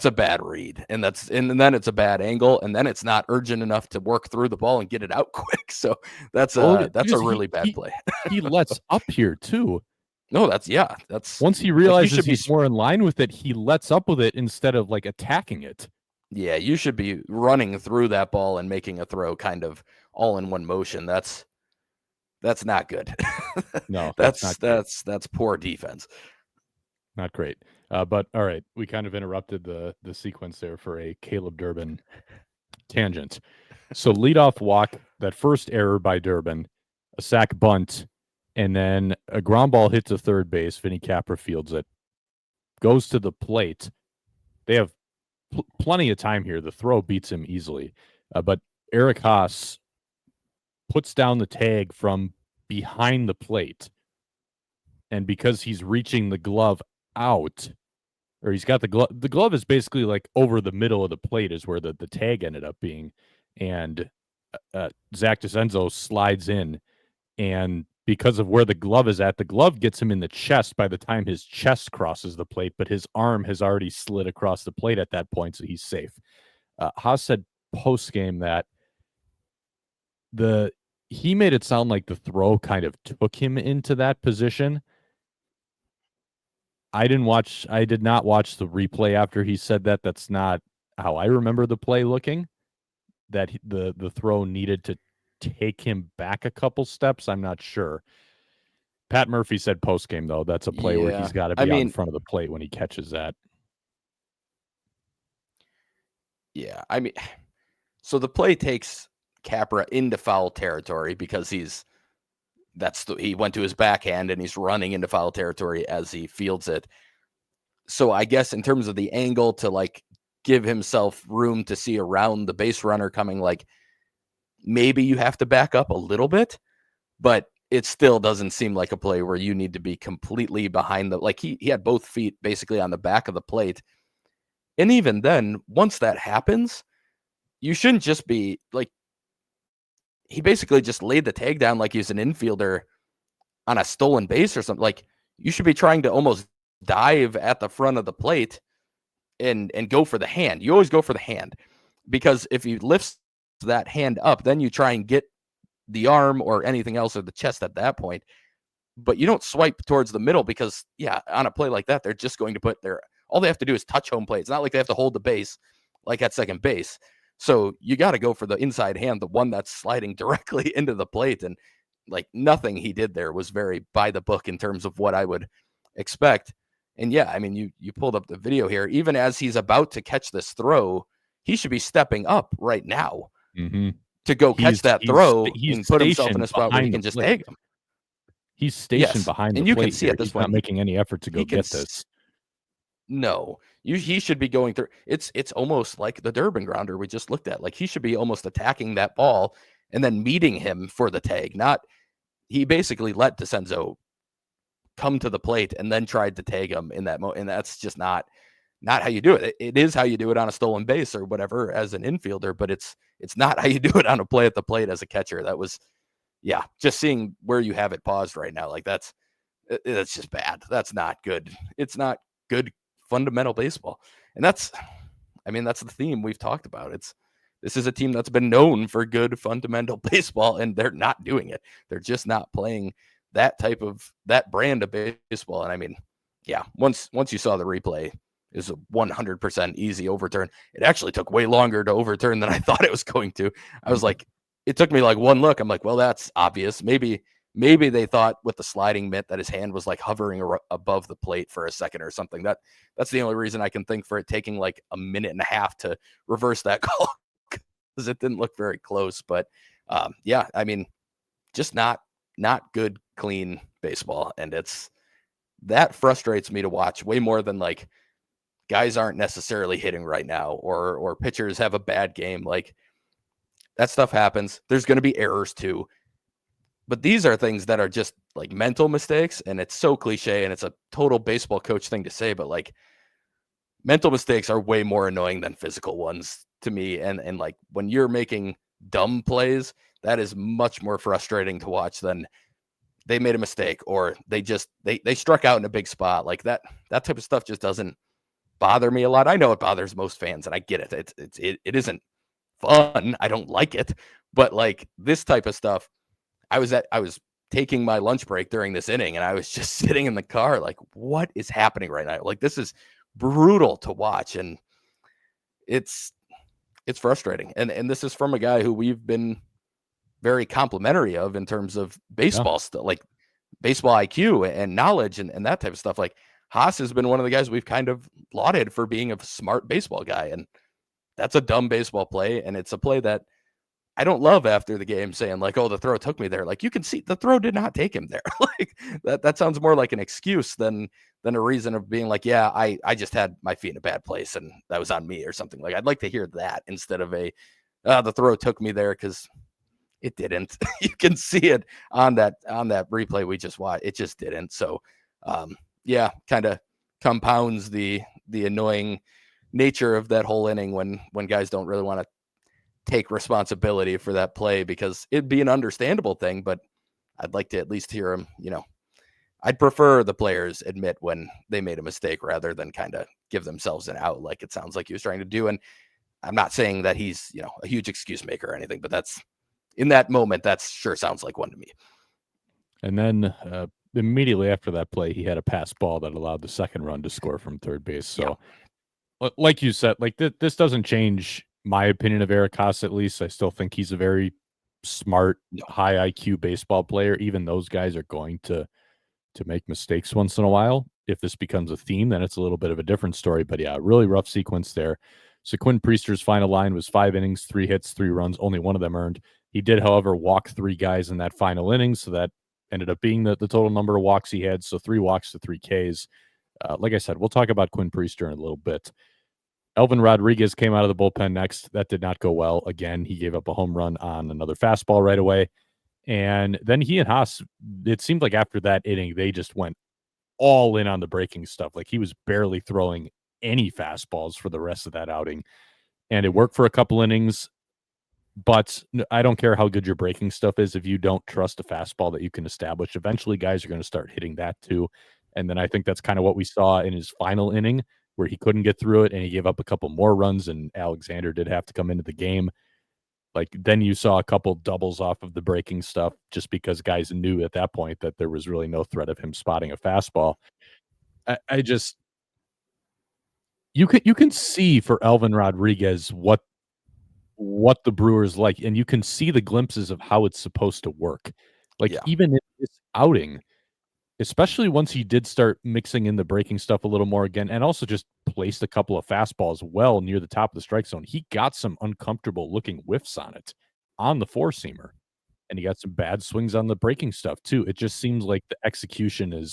a bad read, and then it's a bad angle, and then it's not urgent enough to work through the ball and get it out quick. So that's a really bad play. He lets up here too. No, that's once he realizes he's more in line with it, he lets up with it instead of like attacking it. Yeah, you should be running through that ball and making a throw kind of all in one motion. That's not good. No, that's poor defense. Not great. But all right, we kind of interrupted the sequence there for a Caleb Durbin tangent. So leadoff walk, that first error by Durbin, a sac bunt, and then a ground ball hit to third base. Vinny Capra fields it, goes to the plate. They have plenty of time here. The throw beats him easily. But Eric Haas puts down the tag from behind the plate. And because he's reaching the glove out, or he's got the glove is basically like over the middle of the plate is where the tag ended up being. And Zach DeCenzo slides in, and because of where the glove is at, the glove gets him in the chest by the time his chest crosses the plate, but his arm has already slid across the plate at that point, so he's safe. Haas said post-game that he made it sound like the throw kind of took him into that position. I did not watch the replay after he said that. That's not how I remember the play looking, that the throw needed to take him back a couple steps. I'm not sure. Pat Murphy said post game though, that's a play where he's got to be out in front of the plate when he catches that. Yeah, I mean, so the play takes Capra into foul territory because he went to his backhand and he's running into foul territory as he fields it. So I guess in terms of the angle to like give himself room to see around the base runner coming, like maybe you have to back up a little bit, but it still doesn't seem like a play where you need to be completely behind like he had both feet basically on the back of the plate. And even then, once that happens, you shouldn't just be like, he basically just laid the tag down like he's an infielder on a stolen base or something. Like you should be trying to almost dive at the front of the plate and go for the hand. You always go for the hand, because if he lifts that hand up, then you try and get the arm or anything else or the chest at that point. but you don't swipe towards the middle because, on a play like that, they're just going to put all they have to do is touch home plate. It's not like they have to hold the base like at second base. So you got to go for the inside hand, the one that's sliding directly into the plate. And like nothing he did there was very by the book in terms of what I would expect. And I mean, you pulled up the video here. Even as he's about to catch this throw, he should be stepping up right now to go catch that throw and put himself in a spot where he can just tag him. He's stationed behind the plate. And you can see at this point, he's not making any effort to go get this. No, he should be going through. It's almost like the Durbin grounder we just looked at. Like he should be almost attacking that ball and then meeting him for the tag. He basically let DeCenzo come to the plate and then tried to tag him in that moment. And that's just not how you do it. It is how you do it on a stolen base or whatever as an infielder, but it's not how you do it on a play at the plate as a catcher. That was, just seeing where you have it paused right now. Like that's just bad. That's not good. It's not good fundamental baseball. And that's the theme we've talked about. This is a team that's been known for good fundamental baseball, and they're not doing it. They're just not playing that brand of baseball. And I mean, once you saw the replay, is a 100% easy overturn. It actually took way longer to overturn than I thought it was going to. I was like, it took me like one look. I'm like, well, that's obvious. Maybe they thought with the sliding mitt that his hand was like hovering above the plate for a second or something. That's the only reason I can think for it taking like a minute and a half to reverse that call, because it didn't look very close. But I mean, just not good, clean baseball. And that frustrates me to watch way more than like guys aren't necessarily hitting right now or pitchers have a bad game. Like that stuff happens. There's going to be errors too. But these are things that are just like mental mistakes, and it's so cliche and it's a total baseball coach thing to say, but like mental mistakes are way more annoying than physical ones to me. And like when you're making dumb plays, that is much more frustrating to watch than they made a mistake or they struck out in a big spot. Like that type of stuff just doesn't bother me a lot. I know it bothers most fans, and I get it. It isn't fun. I don't like it, but like this type of stuff, I was taking my lunch break during this inning, and I was just sitting in the car like, what is happening right now? Like this is brutal to watch, and it's frustrating. And this is from a guy who we've been very complimentary of in terms of baseball stuff, like baseball IQ and knowledge and that type of stuff. Like Haas has been one of the guys we've kind of lauded for being a smart baseball guy, and that's a dumb baseball play, and it's a play that I don't love after the game saying like, oh, the throw took me there. Like you can see the throw did not take him there. Like that sounds more like an excuse than a reason of being like, I just had my feet in a bad place and that was on me or something. Like I'd like to hear that instead of the throw took me there, because it didn't. You can see it on that replay we just watched. It just didn't. So kind of compounds the annoying nature of that whole inning when guys don't really want to take responsibility for that play, because it'd be an understandable thing, but I'd like to at least hear him, I'd prefer the players admit when they made a mistake rather than kind of give themselves an out like it sounds like he was trying to do. And I'm not saying that he's, a huge excuse maker or anything, but that's in that moment, that sure sounds like one to me. And then immediately after that play, he had a pass ball that allowed the second run to score from third base. So like you said, like this doesn't change my opinion of Eric Haas. At least I still think he's a very smart, high IQ baseball player. Even those guys are going to make mistakes once in a while. If this becomes a theme, then it's a little bit of a different story. But really rough sequence there. So Quinn Priester's final line was 5 innings, 3 hits, 3 runs, only one of them earned. He did, however, walk 3 guys in that final inning, so that ended up being the total number of walks he had. So 3 walks to 3 Ks. Like I said, we'll talk about Quinn Priester in a little bit. Elvin Rodriguez came out of the bullpen next. That did not go well. Again, he gave up a home run on another fastball right away. And then he and Haas, it seemed like after that inning, they just went all in on the breaking stuff. Like he was barely throwing any fastballs for the rest of that outing. And it worked for a couple innings. But I don't care how good your breaking stuff is. If you don't trust a fastball that you can establish, eventually guys are going to start hitting that too. And then I think that's kind of what we saw in his final inning, where he couldn't get through it and he gave up a couple more runs, and Alexander did have to come into the game. Like then you saw a couple doubles off of the breaking stuff just because guys knew at that point that there was really no threat of him spotting a fastball. I just you can see for Elvin Rodriguez what the Brewers like, and you can see the glimpses of how it's supposed to work. Like Yeah. even in this outing, especially once he did start mixing in the breaking stuff a little more again, and also just placed a couple of fastballs well near the top of the strike zone, he got some uncomfortable looking whiffs on it on the four seamer. And he got some bad swings on the breaking stuff too. It just seems like the execution and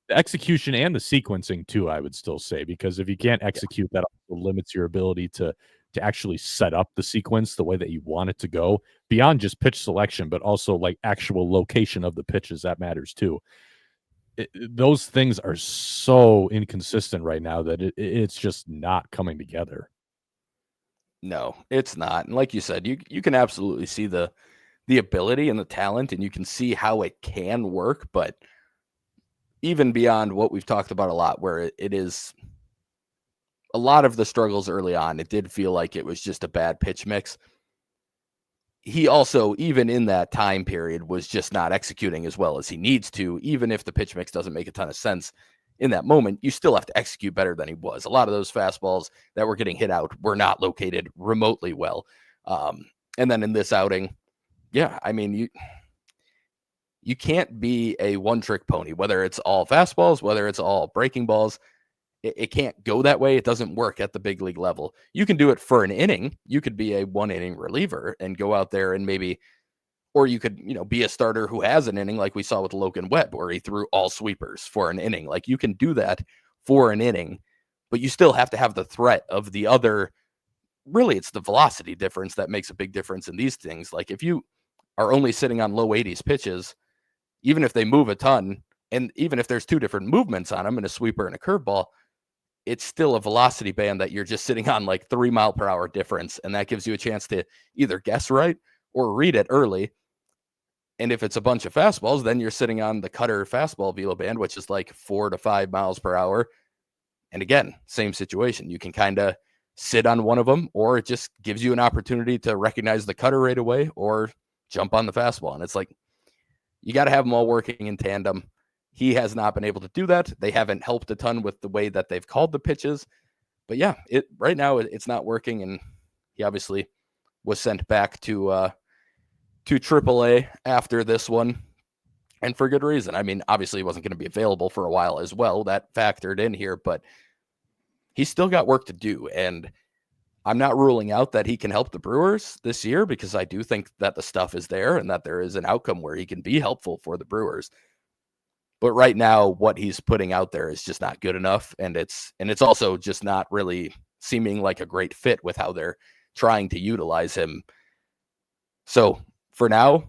the sequencing too, I would still say, because if you can't Yeah. execute, that also limits your ability to actually set up the sequence the way that you want it to go beyond just pitch selection, but also like actual location of the pitches that matters too. Those things are so inconsistent right now that it's just not coming together. No, it's not. And like you said, you can absolutely see the ability and the talent, and you can see how it can work, but even beyond what we've talked about a lot, where it is a lot of the struggles early on, it did feel like it was just a bad pitch mix. He also, even in that time period, was just not executing as well as he needs to. Even if the pitch mix doesn't make a ton of sense in that moment, you still have to execute better than he was. A lot of those fastballs that were getting hit out were not located remotely well. And then in this outing, yeah, I mean, you can't be a one trick pony, whether it's all fastballs, whether it's all breaking balls. It can't go that way. It doesn't work at the big league level. You can do it for an inning. You could be a 1 inning reliever and go out there and maybe, or you could, be a starter who has an inning like we saw with Logan Webb, where he threw all sweepers for an inning. Like you can do that for an inning, but you still have to have the threat of the other. Really, it's the velocity difference that makes a big difference in these things. Like if you are only sitting on low 80s pitches, even if they move a ton, and even if there's two different movements on them and a sweeper and a curveball, it's still a velocity band that you're just sitting on like 3 mile per hour difference. And that gives you a chance to either guess right or read it early. And if it's a bunch of fastballs, then you're sitting on the cutter fastball velo band, which is like 4 to 5 miles per hour. And again, same situation. You can kind of sit on one of them, or it just gives you an opportunity to recognize the cutter right away or jump on the fastball. And it's like, you got to have them all working in tandem. He has not been able to do that. They haven't helped a ton with the way that they've called the pitches. But yeah, right now it's not working, and he obviously was sent back to AAA after this one, and for good reason. I mean, obviously he wasn't going to be available for a while as well. That factored in here, but he's still got work to do, and I'm not ruling out that he can help the Brewers this year, because I do think that the stuff is there and that there is an outcome where he can be helpful for the Brewers. But right now, what he's putting out there is just not good enough, and it's also just not really seeming like a great fit with how they're trying to utilize him. So for now,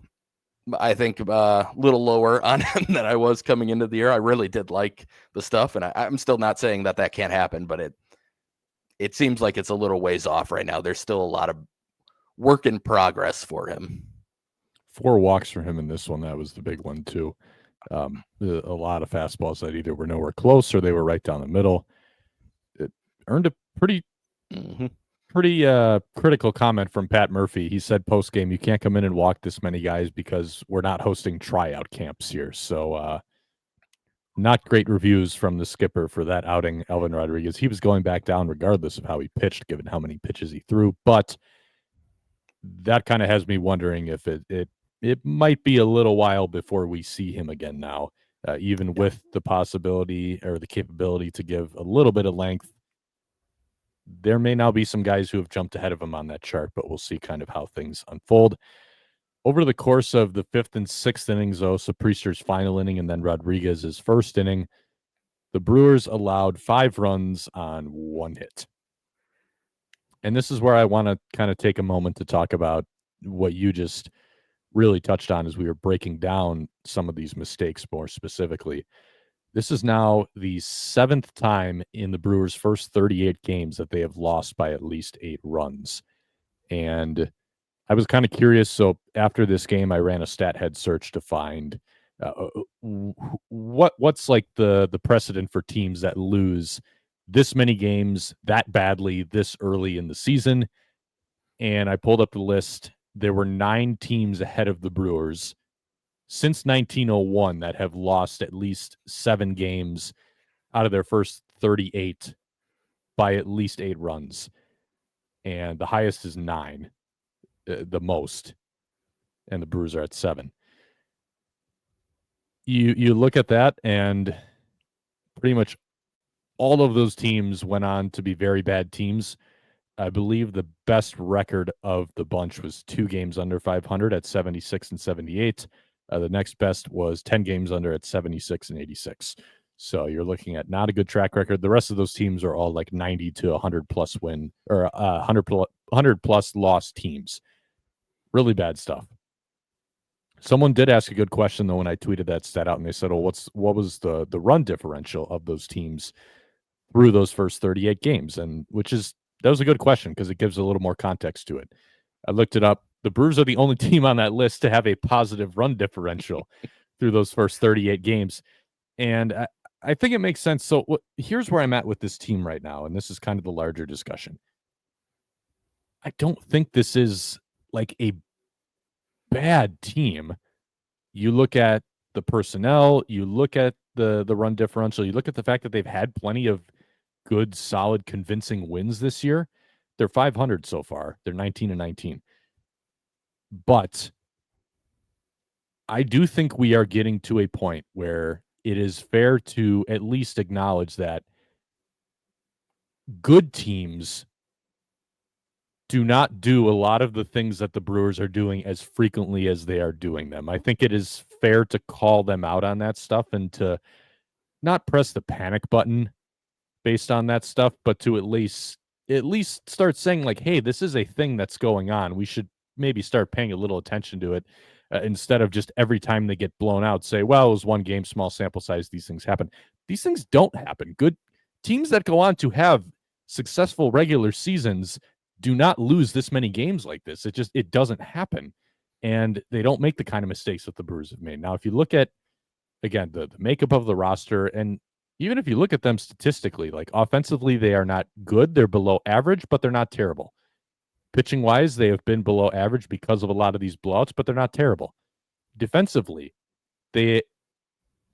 I think a little lower on him than I was coming into the year. I really did like the stuff, and I'm still not saying that can't happen, but it seems like it's a little ways off right now. There's still a lot of work in progress for him. 4 walks for him in this one. That was the big one too. A lot of fastballs that either were nowhere close or they were right down the middle. It earned a pretty Mm-hmm. critical comment from Pat Murphy. He said post game, you can't come in and walk this many guys because we're not hosting tryout camps here. So not great reviews from the skipper for that outing, Elvin Rodriguez. He was going back down regardless of how he pitched, given how many pitches he threw. But that kind of has me wondering if it might be a little while before we see him again now, even Yeah. with the possibility or the capability to give a little bit of length. There may now be some guys who have jumped ahead of him on that chart, but we'll see kind of how things unfold. Over the course of the 5th and 6th innings, though, so Priester's final inning and then Rodriguez's first inning, the Brewers allowed 5 runs on 1 hit. And this is where I want to kind of take a moment to talk about what you just really touched on as we were breaking down some of these mistakes more specifically. This is now the 7th time in the Brewers' first 38 games that they have lost by at least 8 runs. And I was kind of curious. So after this game, I ran a stat head search to find what's like the precedent for teams that lose this many games that badly this early in the season. and I pulled up the list. There were 9 teams ahead of the Brewers since 1901 that have lost at least 7 games out of their first 38 by at least 8 runs. And the highest is 9, the most. And the Brewers are at 7. You look at that, and pretty much all of those teams went on to be very bad teams. I believe the best record of the bunch was 2 games under 500 at 76 and 78. The next best was 10 games under at 76 and 86. So you're looking at not a good track record. The rest of those teams are all like 90 to 100 plus win or 100 plus lost teams. Really bad stuff. Someone did ask a good question though when I tweeted that stat out, and they said, "Oh, what was the run differential of those teams through those first 38 games?" And that was a good question because it gives a little more context to it. I looked it up. The Brewers are the only team on that list to have a positive run differential through those first 38 games, and I think it makes sense. So here's where I'm at with this team right now, and this is kind of the larger discussion. I don't think this is like a bad team. You look at the personnel, you look at the run differential, you look at the fact that they've had plenty of good, solid, convincing wins this year. They're 500 so far. They're 19 and 19. But I do think we are getting to a point where it is fair to at least acknowledge that good teams do not do a lot of the things that the Brewers are doing as frequently as they are doing them. I think it is fair to call them out on that stuff and to not press the panic button based on that stuff, but to at least start saying like, hey, this is a thing that's going on. We should maybe start paying a little attention to it instead of just every time they get blown out, say, well, it was one game, small sample size. These things happen. These things don't happen. Good teams that go on to have successful regular seasons do not lose this many games like this. It doesn't happen. And they don't make the kind of mistakes that the Brewers have made. Now, if you look at, again, the makeup of the roster, and even if you look at them statistically, like offensively, they are not good. They're below average, but they're not terrible. Pitching wise, they have been below average because of a lot of these blowouts, but they're not terrible. Defensively, they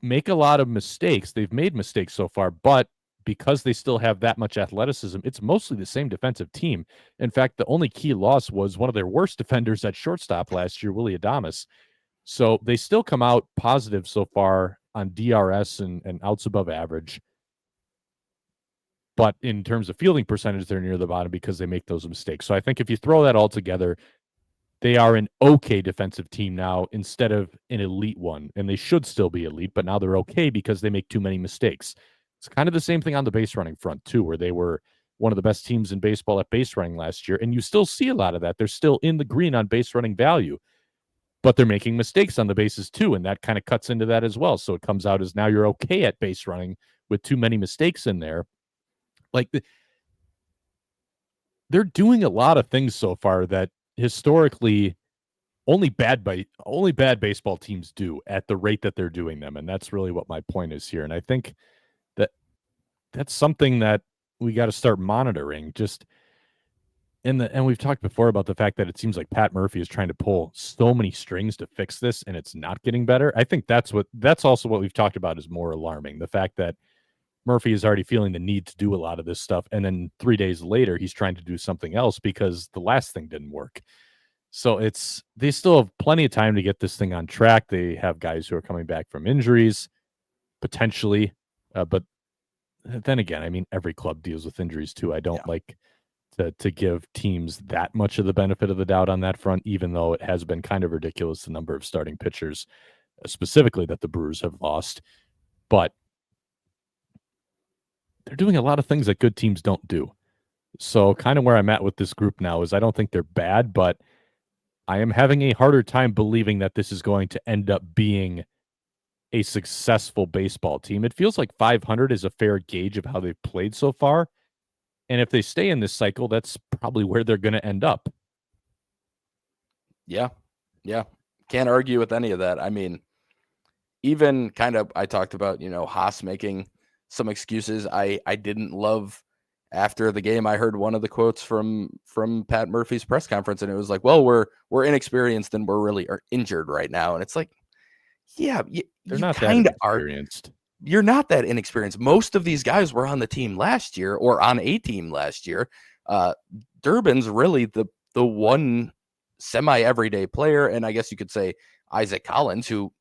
make a lot of mistakes. They've made mistakes so far, but because they still have that much athleticism, it's mostly the same defensive team. In fact, the only key loss was one of their worst defenders at shortstop last year, Willie Adames. So they still come out positive so far on DRS and outs above average. But in terms of fielding percentage, they're near the bottom because they make those mistakes. So I think if you throw that all together, they are an okay defensive team now instead of an elite one. And they should still be elite, but now they're okay because they make too many mistakes. It's kind of the same thing on the base running front, too, where they were one of the best teams in baseball at base running last year. And you still see a lot of that. They're still in the green on base running value, but they're making mistakes on the bases, too. And that kind of cuts into that as well. So it comes out as now you're okay at base running with too many mistakes in there. Like they're doing a lot of things so far that historically only bad baseball teams do at the rate that they're doing them. And that's really what my point is here. And I think that that's something that we got to start monitoring. Just and we've talked before about the fact that it seems like Pat Murphy is trying to pull so many strings to fix this and it's not getting better. I think that's also what we've talked about is more alarming. The fact that Murphy is already feeling the need to do a lot of this stuff. And then 3 days later, he's trying to do something else because the last thing didn't work. So they still have plenty of time to get this thing on track. They have guys who are coming back from injuries, potentially. But then again, I mean, every club deals with injuries too. I don't like to give teams that much of the benefit of the doubt on that front, even though it has been kind of ridiculous, the number of starting pitchers, specifically that the Brewers have lost. But they're doing a lot of things that good teams don't do. So kind of where I'm at with this group now is I don't think they're bad, but I am having a harder time believing that this is going to end up being a successful baseball team. It feels like 500 is a fair gauge of how they've played so far. And if they stay in this cycle, that's probably where they're going to end up. Yeah. Yeah. Can't argue with any of that. I mean, even kind of, I talked about, Haas making some excuses. I didn't love after the game, I heard one of the quotes from Pat Murphy's press conference, and it was like, "Well, we're inexperienced and we're really injured right now." And it's like, yeah, They're you not that kind of are. inexperienced. You're not that inexperienced. Most of these guys were on the team last year or on a team last year. Durbin's really the one semi-everyday player, and I guess you could say Isaac Collins, who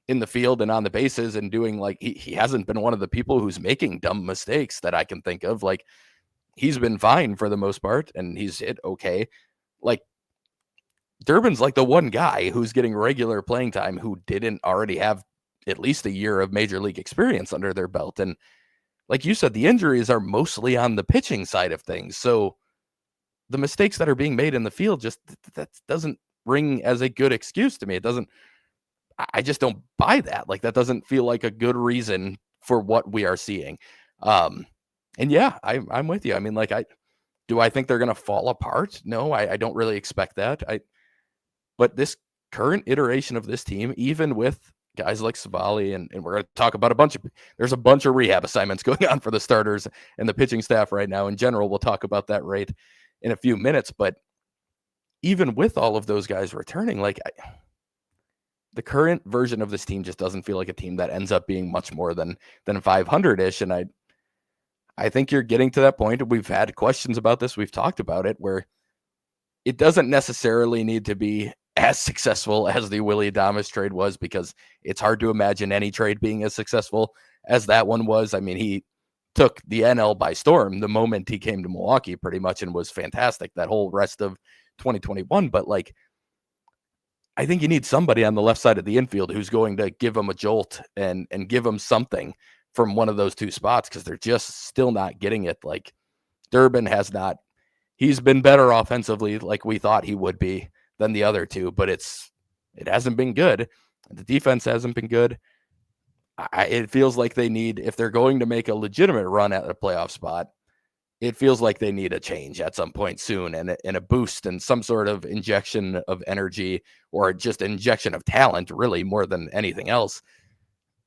in the field and on the bases and doing like he hasn't been one of the people who's making dumb mistakes that I can think of. Like he's been fine for the most part and he's hit okay. Like Durbin's like the one guy who's getting regular playing time who didn't already have at least a year of major league experience under their belt. And like you said, the injuries are mostly on the pitching side of things. So the mistakes that are being made in the field just that doesn't ring as a good excuse to me. It doesn't. I just don't buy that. Like that doesn't feel like a good reason for what we are seeing. And yeah, I'm with you. I mean, like I think they're gonna fall apart? No, I don't really expect that. But this current iteration of this team, even with guys like Savali, and we're gonna talk about there's a bunch of rehab assignments going on for the starters and the pitching staff right now. In general, we'll talk about that right in a few minutes. But even with all of those guys returning, like the current version of this team just doesn't feel like a team that ends up being much more than 500-ish. And I think you're getting to that point. We've had questions about this. We've talked about it where it doesn't necessarily need to be as successful as the Willy Adames trade was, because it's hard to imagine any trade being as successful as that one was. I mean, he took the NL by storm the moment he came to Milwaukee pretty much and was fantastic that whole rest of 2021. But like, I think you need somebody on the left side of the infield who's going to give them a jolt and give them something from one of those two spots, because they're just still not getting it. Like Durbin has not. He's been better offensively, like we thought he would be, than the other two, but it hasn't been good. The defense hasn't been good. It feels like they need, if they're going to make a legitimate run at a playoff spot, it feels like they need a change at some point soon, and a boost and some sort of injection of energy, or just injection of talent, really, more than anything else.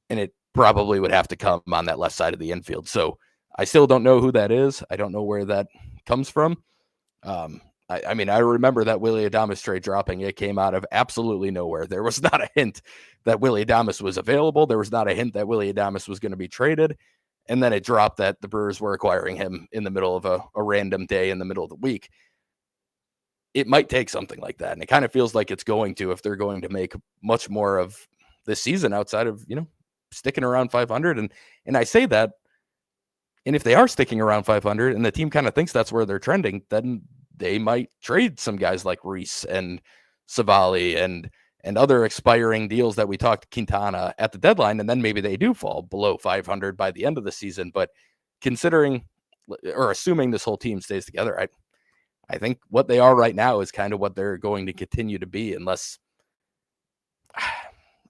And it probably would have to come on that left side of the infield. So I still don't know who that is. I don't know where that comes from. I mean, I remember that Willy Adames trade dropping. It came out of absolutely nowhere. There was not a hint that Willy Adames was available. There was not a hint that Willy Adames was going to be traded. And then it dropped that the Brewers were acquiring him in the middle of a random day in the middle of the week. It might take something like that. And it kind of feels like it's going to, if they're going to make much more of this season outside of, sticking around 500. And I say that, and if they are sticking around 500 and the team kind of thinks that's where they're trending, then they might trade some guys like Reese and Savali and other expiring deals that we talked, Quintana, at the deadline, and then maybe they do fall below 500 by the end of the season. But considering or assuming this whole team stays together, I think what they are right now is kind of what they're going to continue to be, unless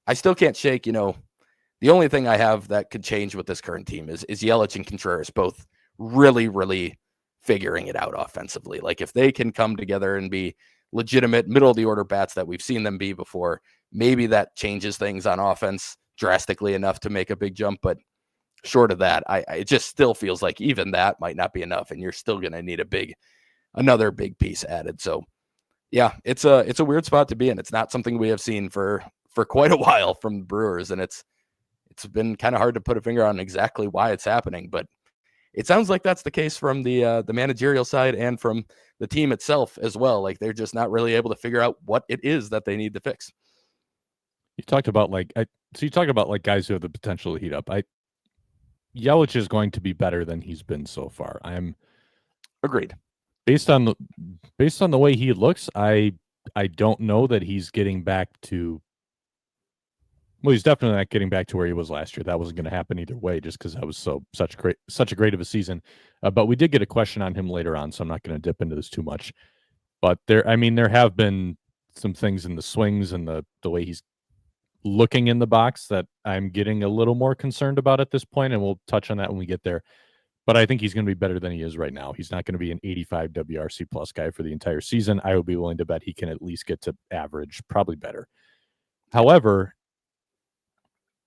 I still can't shake, the only thing I have that could change with this current team is Yelich and Contreras both really, really figuring it out offensively. Like if they can come together and be legitimate middle of the order bats that we've seen them be before, maybe that changes things on offense drastically enough to make a big jump. But short of that, it just still feels like even that might not be enough, and you're still going to need another big piece added. So yeah, it's a weird spot to be in. It's not something we have seen for quite a while from the Brewers, and it's been kind of hard to put a finger on exactly why it's happening, but it sounds like that's the case from the managerial side and from the team itself as well. Like they're just not really able to figure out what it is that they need to fix. You talked about guys who have the potential to heat up. Yelich is going to be better than he's been so far. I'm agreed. Based on the way he looks, I don't know that he's getting back to. Well, he's definitely not getting back to where he was last year. That wasn't going to happen either way, just because that was such a great of a season. But we did get a question on him later on, so I'm not going to dip into this too much. But there have been some things in the swings and the way he's looking in the box that I'm getting a little more concerned about at this point, and we'll touch on that when we get there. But I think he's going to be better than he is right now. He's not going to be an 85 WRC plus guy for the entire season. I would be willing to bet he can at least get to average, probably better. However,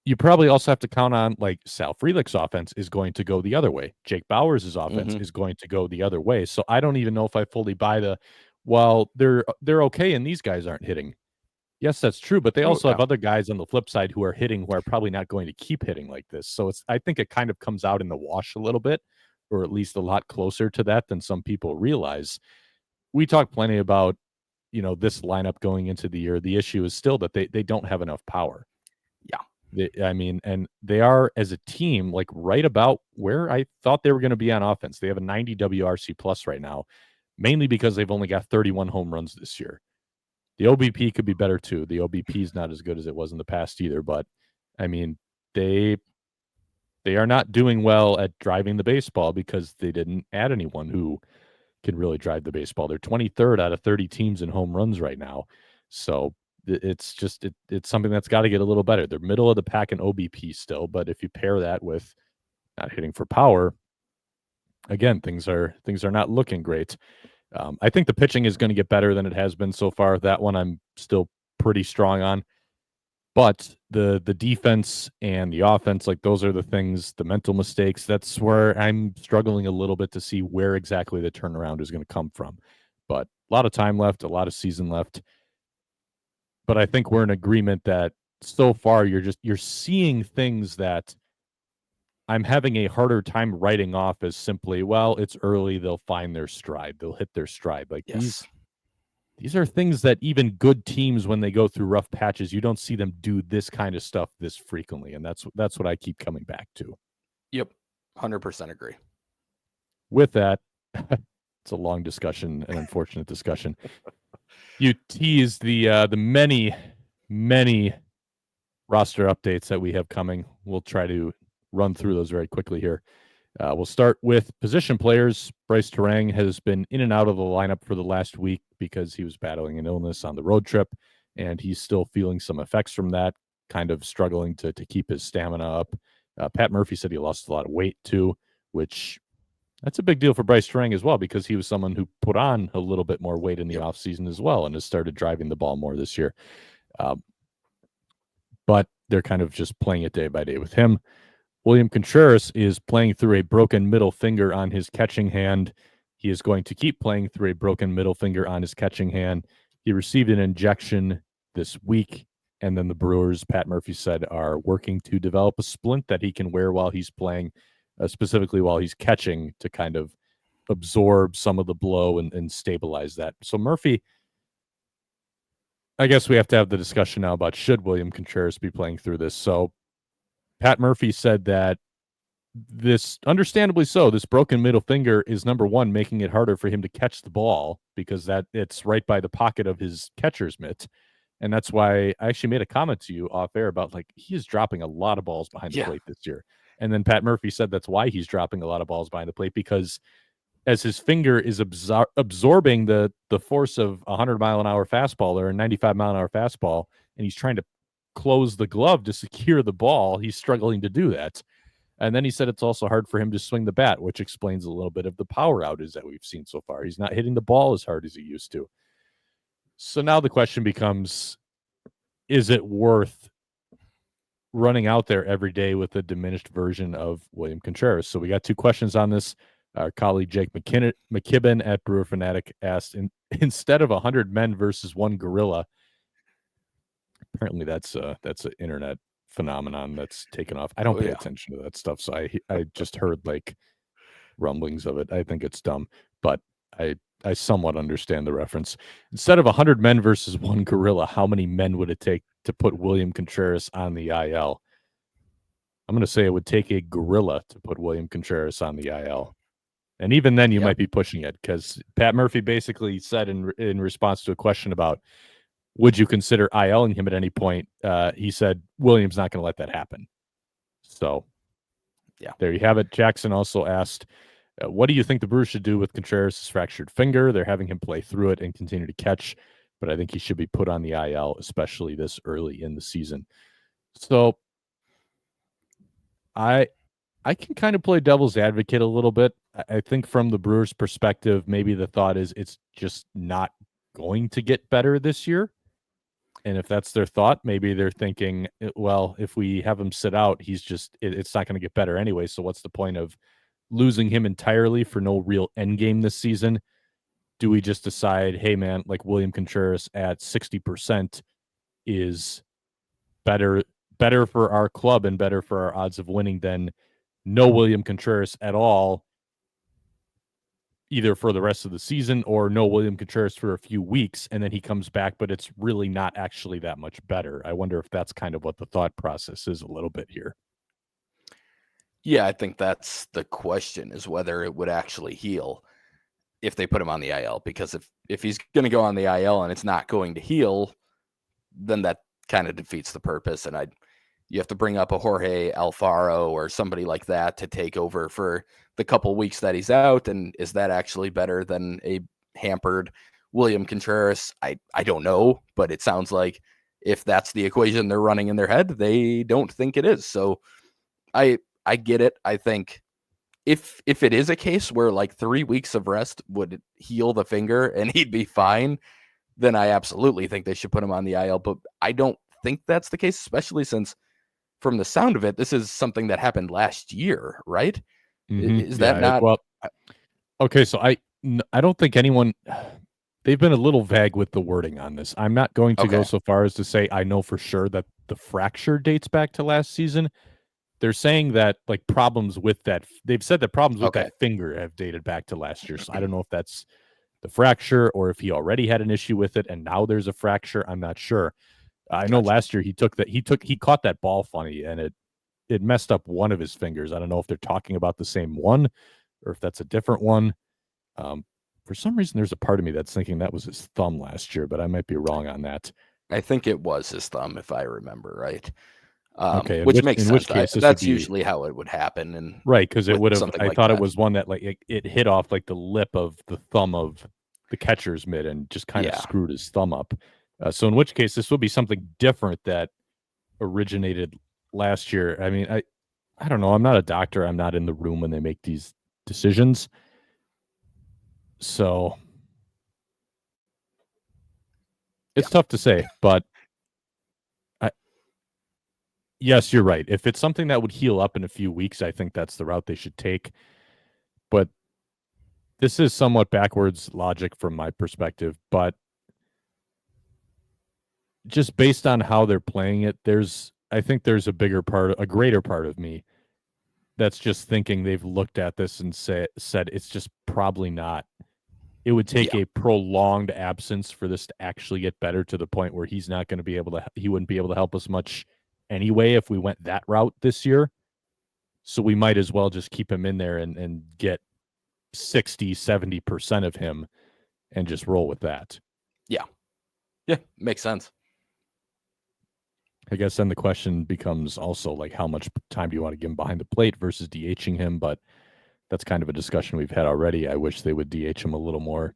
you probably also have to count on like Sal Frelick's offense is going to go the other way. Jake Bauers' offense is going to go the other way. So I don't even know if I fully buy well, they're okay and these guys aren't hitting. Yes, that's true, but they also have other guys on the flip side who are hitting who are probably not going to keep hitting like this. So I think it kind of comes out in the wash a little bit, or at least a lot closer to that than some people realize. We talk plenty about, this lineup going into the year. The issue is still that they don't have enough power. Yeah. And they are as a team like right about where I thought they were going to be on offense. They have a 90 WRC plus right now, mainly because they've only got 31 home runs this year. The OBP could be better too. The OBP is not as good as it was in the past either, but I mean, they are not doing well at driving the baseball because they didn't add anyone who can really drive the baseball. They're 23rd out of 30 teams in home runs right now. So it's just it's something that's got to get a little better. They're middle of the pack in OBP still, but if you pair that with not hitting for power, again, things are not looking great. I think the pitching is going to get better than it has been so far. That one I'm still pretty strong on. But the defense and the offense, like those are the things, the mental mistakes, that's where I'm struggling a little bit to see where exactly the turnaround is going to come from. But a lot of time left, a lot of season left. But I think we're in agreement that so far you're seeing things that I'm having a harder time writing off as simply, well, it's early, they'll find their stride, they'll hit their stride. Like these are things that even good teams, when they go through rough patches, you don't see them do this kind of stuff this frequently, and that's what I keep coming back to. Yep, 100% agree. With that, it's a long discussion, an unfortunate discussion. You teased the many roster updates that we have coming. We'll try to run through those very quickly here. We'll start with position players. Bryce Terang has been in and out of the lineup for the last week because he was battling an illness on the road trip, and he's still feeling some effects from that, kind of struggling to keep his stamina up. Pat Murphy said he lost a lot of weight too, which that's a big deal for Bryce Terang as well, because he was someone who put on a little bit more weight in the offseason as well and has started driving the ball more this year. But they're kind of just playing it day by day with him. William Contreras is playing through a broken middle finger on his catching hand. He is going to keep playing through a broken middle finger on his catching hand. He received an injection this week, and then the Brewers, Pat Murphy said, are working to develop a splint that he can wear while he's playing, specifically while he's catching, to kind of absorb some of the blow and stabilize that. So Murphy, I guess we have to have the discussion now about should William Contreras be playing through this. So Pat Murphy said that this, understandably so, this broken middle finger is, number one, making it harder for him to catch the ball because that it's right by the pocket of his catcher's mitt. And that's why I actually made a comment to you off air about, like, he is dropping a lot of balls behind the plate this year. And then Pat Murphy said that's why he's dropping a lot of balls behind the plate, because as his finger is absorbing the force of a 100-mile-an-hour fastball or a 95-mile-an-hour fastball, and he's trying to close the glove to secure the ball, he's struggling to do that. And then he said it's also hard for him to swing the bat, which explains a little bit of the power outages that we've seen so far. He's not hitting the ball as hard as he used to. So now the question becomes, is it worth running out there every day with a diminished version of William Contreras? So we got two questions on this. Our colleague Jake McKibben at Brewer Fanatic asked, instead of 100 men versus one gorilla, apparently that's an internet phenomenon that's taken off. I don't pay attention to that stuff, so I just heard like rumblings of it. I think it's dumb, but I somewhat understand the reference. Instead of 100 men versus one gorilla, how many men would it take to put William Contreras on the IL? I'm going to say it would take a gorilla to put William Contreras on the IL. And even then, you might be pushing it, because Pat Murphy basically said in response to a question about would you consider ILing him at any point, he said William's not going to let that happen. So there you have it. Jackson also asked, what do you think the Brewers should do with Contreras' fractured finger? They're having him play through it and continue to catch, but I think he should be put on the IL, especially this early in the season. So I can kind of play devil's advocate a little bit. I think from the Brewers' perspective, maybe the thought is it's just not going to get better this year. And if that's their thought, maybe they're thinking, well, if we have him sit out, it's not going to get better anyway. So what's the point of losing him entirely for no real end game this season? Do we just decide, hey man, like William Contreras at 60% is better for our club and better for our odds of winning than no William Contreras at all, either for the rest of the season or no William Contreras for a few weeks, and then he comes back, but it's really not actually that much better. I wonder if that's kind of what the thought process is a little bit here. Yeah, I think that's the question, is whether it would actually heal if they put him on the IL. Because if he's going to go on the IL and it's not going to heal, then that kind of defeats the purpose. And you have to bring up a Jorge Alfaro or somebody like that to take over for the couple weeks that he's out. And is that actually better than a hampered William Contreras? I don't know, but it sounds like if that's the equation they're running in their head, they don't think it is. So I get it. I think if it is a case where like 3 weeks of rest would heal the finger and he'd be fine, then I absolutely think they should put him on the IL. But I don't think that's the case, especially since from the sound of it, this is something that happened last year, right? Mm-hmm. Is that not? Well, okay, so I don't think anyone. They've been a little vague with the wording on this. I'm not going to go so far as to say I know for sure that the fracture dates back to last season. They're saying that like problems with that. They've said that problems with that finger have dated back to last year. So I don't know if that's the fracture or if he already had an issue with it and now there's a fracture. I'm not sure. I know last year he caught that ball funny and it messed up one of his fingers. I don't know if they're talking about the same one or if that's a different one. For some reason, there's a part of me that's thinking that was his thumb last year, but I might be wrong on that. I think it was his thumb, if I remember right. Okay, which makes sense. Which case, that's usually how it would happen. And right, because it would have. I like thought that. It was one that like it hit off like the lip of the thumb of the catcher's mitt and just kind of screwed his thumb up. So in which case, this would be something different that originated last year. I mean, I don't know. I'm not a doctor. I'm not in the room when they make these decisions. So it's tough to say, but yes, you're right. If it's something that would heal up in a few weeks, I think that's the route they should take. But this is somewhat backwards logic from my perspective, but just based on how they're playing it, I think there's a greater part of me that's just thinking they've looked at this and said it's just probably not. It would take a prolonged absence for this to actually get better to the point where he wouldn't be able to help us much anyway if we went that route this year. So we might as well just keep him in there and get 60-70% of him and just roll with that. Yeah, makes sense. I guess then the question becomes also like how much time do you want to give him behind the plate versus DHing him? But that's kind of a discussion we've had already. I wish they would DH him a little more,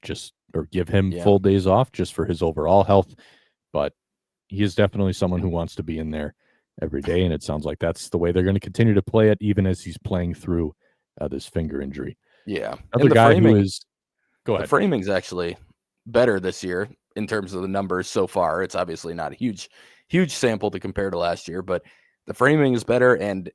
or give him full days off just for his overall health. But he is definitely someone who wants to be in there every day, and it sounds like that's the way they're going to continue to play it, even as he's playing through this finger injury. Yeah, other guy who is. Go ahead. The framing's actually better this year in terms of the numbers so far. It's obviously not a huge sample to compare to last year, but the framing is better, and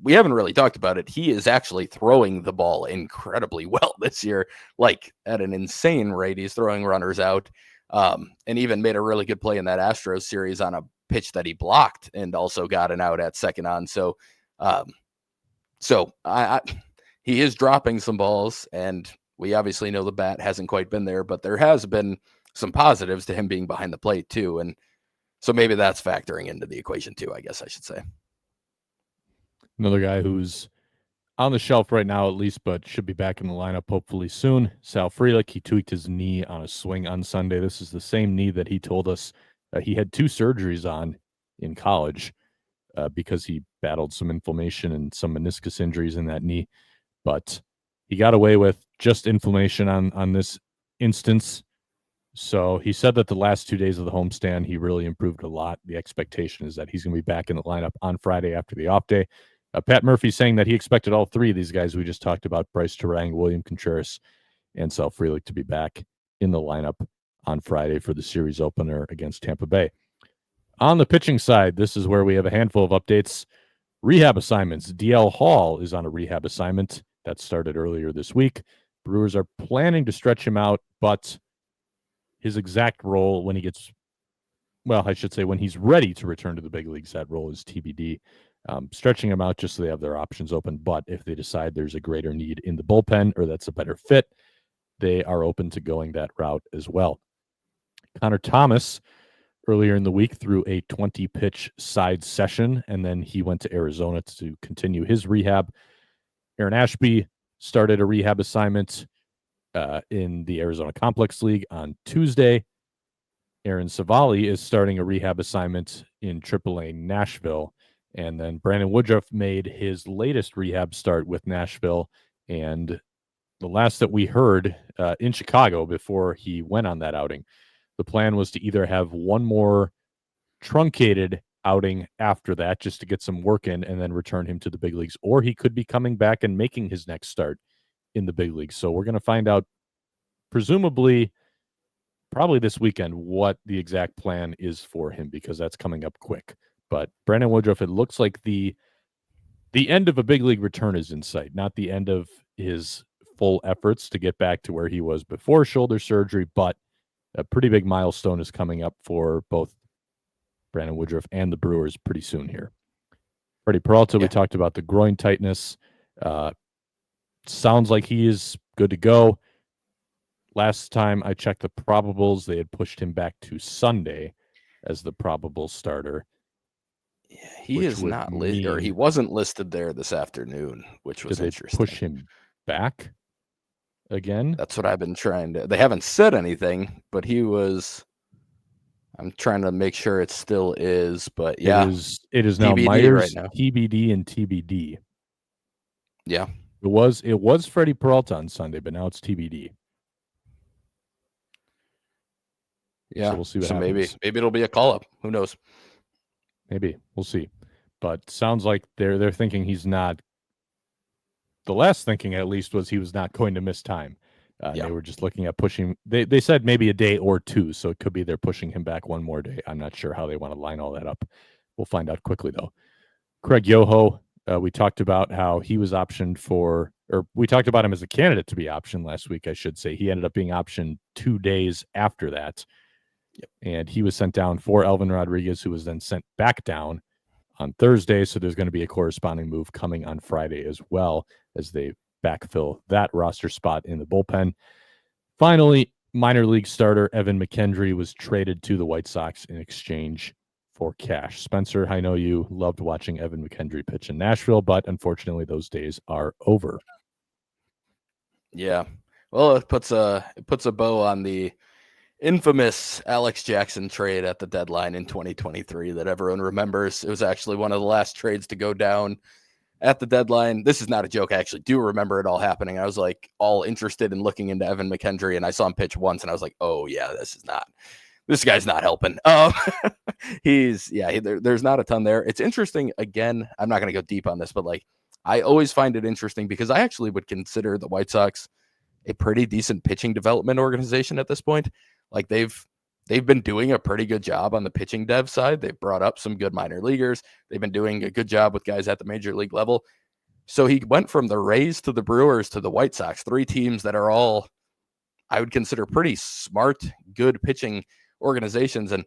we haven't really talked about it. He is actually throwing the ball incredibly well this year, like at an insane rate. He's throwing runners out, and even made a really good play in that Astros series on a pitch that he blocked and also got an out at second on. So, he is dropping some balls, and we obviously know the bat hasn't quite been there, but there has been some positives to him being behind the plate too. And so maybe that's factoring into the equation too, I guess I should say. Another guy who's on the shelf right now, at least, but should be back in the lineup hopefully soon. Sal Frelick, he tweaked his knee on a swing on Sunday. This is the same knee that he told us he had 2 surgeries on in college because he battled some inflammation and some meniscus injuries in that knee. But he got away with just inflammation on this instance. So he said that the last 2 days of the homestand, he really improved a lot. The expectation is that he's going to be back in the lineup on Friday after the off day. Pat Murphy saying that he expected all 3 of these guys we just talked about, Bryce Terang, William Contreras, and Sal Frelick, to be back in the lineup on Friday for the series opener against Tampa Bay. On the pitching side, this is where we have a handful of updates. Rehab assignments. DL Hall is on a rehab assignment that started earlier this week. Brewers are planning to stretch him out, but his exact role when he gets, well, I should say when he's ready to return to the big leagues, that role is TBD. Stretching him out just so they have their options open. But if they decide there's a greater need in the bullpen or that's a better fit, they are open to going that route as well. Connor Thomas earlier in the week threw a 20-pitch side session, and then he went to Arizona to continue his rehab. Aaron Ashby started a rehab assignment in the Arizona Complex League on Tuesday. Aaron Savali is starting a rehab assignment in AAA Nashville. And then Brandon Woodruff made his latest rehab start with Nashville. And the last that we heard in Chicago before he went on that outing, the plan was to either have one more truncated outing after that just to get some work in and then return him to the big leagues, or he could be coming back and making his next start in the big leagues. So we're going to find out, presumably, probably this weekend, what the exact plan is for him, because that's coming up quick. But Brandon Woodruff, it looks like the end of a big league return is in sight, not the end of his full efforts to get back to where he was before shoulder surgery, but a pretty big milestone is coming up for both Brandon Woodruff and the Brewers pretty soon here. Freddie Peralta, we talked about the groin tightness. Sounds like he is good to go. Last time I checked the probables, they had pushed him back to Sunday as the probable starter. Yeah, he is not listed, or he wasn't listed there this afternoon, which was interesting. Push him back again? That's what I've been trying to. They haven't said anything, but he was. I'm trying to make sure it still is, but yeah, it is now TBD Myers, right now. TBD, and TBD. Yeah, it was Freddie Peralta on Sunday, but now it's TBD. Yeah, so we'll see what happens. Maybe it'll be a call up. Who knows? Maybe we'll see. But sounds like they're thinking he's not. The last thinking, at least, was he was not going to miss time. They were just looking at pushing. They said maybe a day or two, so it could be they're pushing him back one more day. I'm not sure how they want to line all that up. We'll find out quickly, though. Craig Yoho, we talked about how he was optioned for, or we talked about him as a candidate to be optioned last week, I should say. He ended up being optioned 2 days after that. Yep. And he was sent down for Elvin Rodriguez, who was then sent back down on Thursday. So there's going to be a corresponding move coming on Friday as well, as they backfill that roster spot in the bullpen. Finally, minor league starter Evan McKendry was traded to the White Sox in exchange for cash. Spencer, I know you loved watching Evan McKendry pitch in Nashville, but unfortunately those days are over. Yeah. Well, it puts a bow on the infamous Alex Jackson trade at the deadline in 2023 that everyone remembers. It was actually one of the last trades to go down at the deadline. This is not a joke. I actually do remember it all happening. I was like all interested in looking into Evan McKendry, and I saw him pitch once, and I was like, oh yeah, this guy's not helping. There's not a ton there. It's interesting. Again, I'm not going to go deep on this, but like, I always find it interesting because I actually would consider the White Sox a pretty decent pitching development organization at this point. Like they've been doing a pretty good job on the pitching dev side. They've brought up some good minor leaguers. They've been doing a good job with guys at the major league level. So he went from the Rays to the Brewers to the White Sox, 3 teams that are all, I would consider, pretty smart, good pitching organizations. And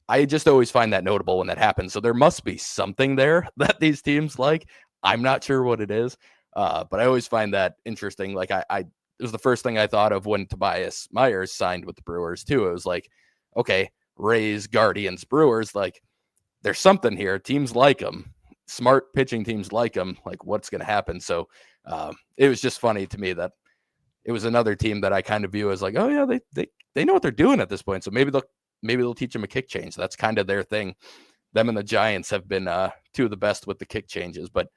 I just always find that notable when that happens. So there must be something there that these teams like. I'm not sure what it is, but I always find that interesting. Like it was the first thing I thought of when Tobias Myers signed with the Brewers too. It was like, okay, Rays, Guardians, Brewers, like there's something here. Teams like them, smart pitching teams like them. Like what's going to happen? So it was just funny to me that it was another team that I kind of view as like, oh yeah, they know what they're doing at this point. So maybe they'll teach them a kick change. That's kind of their thing. Them and the Giants have been 2 of the best with the kick changes, but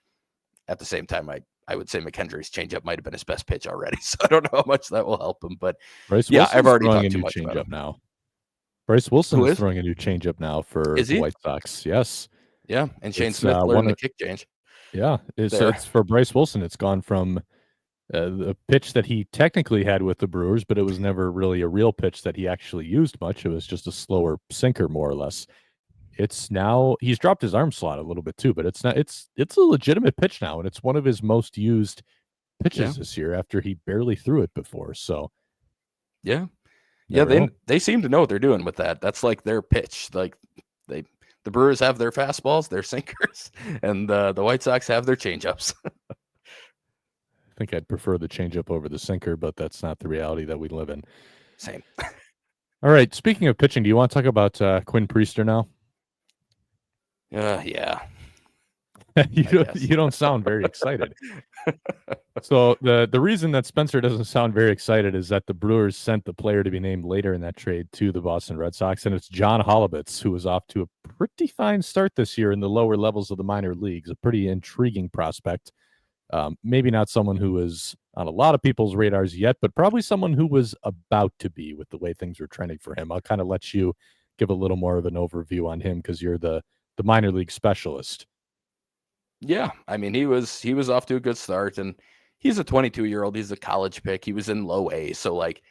at the same time, I would say McKendry's changeup might have been his best pitch already. So I don't know how much that will help him. But Bryce Wilson's I've already talked too much about him. Now. Bryce Wilson is throwing a new changeup now for the White Sox. Yes. Yeah, and Shane Smith learned the kick change. Yeah, it's for Bryce Wilson. It's gone from the pitch that he technically had with the Brewers, but it was never really a real pitch that he actually used much. It was just a slower sinker, more or less. it's now he's dropped his arm slot a little bit too, but it's not it's a legitimate pitch now, and it's one of his most used pitches this year after he barely threw it before. So yeah, never know. they seem to know what they're doing with that. That's like their pitch. Like the Brewers have their fastballs, their sinkers, and the White Sox have their changeups. I think I'd prefer the changeup over the sinker, but that's not the reality that we live in. Same. All right. Speaking of pitching, do you want to talk about Quinn Priester now? Yeah. You don't sound very excited. So the reason that Spencer doesn't sound very excited is that the Brewers sent the player to be named later in that trade to the Boston Red Sox, and it's John Holibitz, who was off to a pretty fine start this year in the lower levels of the minor leagues. A pretty intriguing prospect. Maybe not someone who was on a lot of people's radars yet, but probably someone who was about to be with the way things were trending for him. I'll kind of let you give a little more of an overview on him because you're the minor league specialist. Yeah, I mean he was off to a good start, and he's a 22-year-old. He's a college pick. He was in low A, so like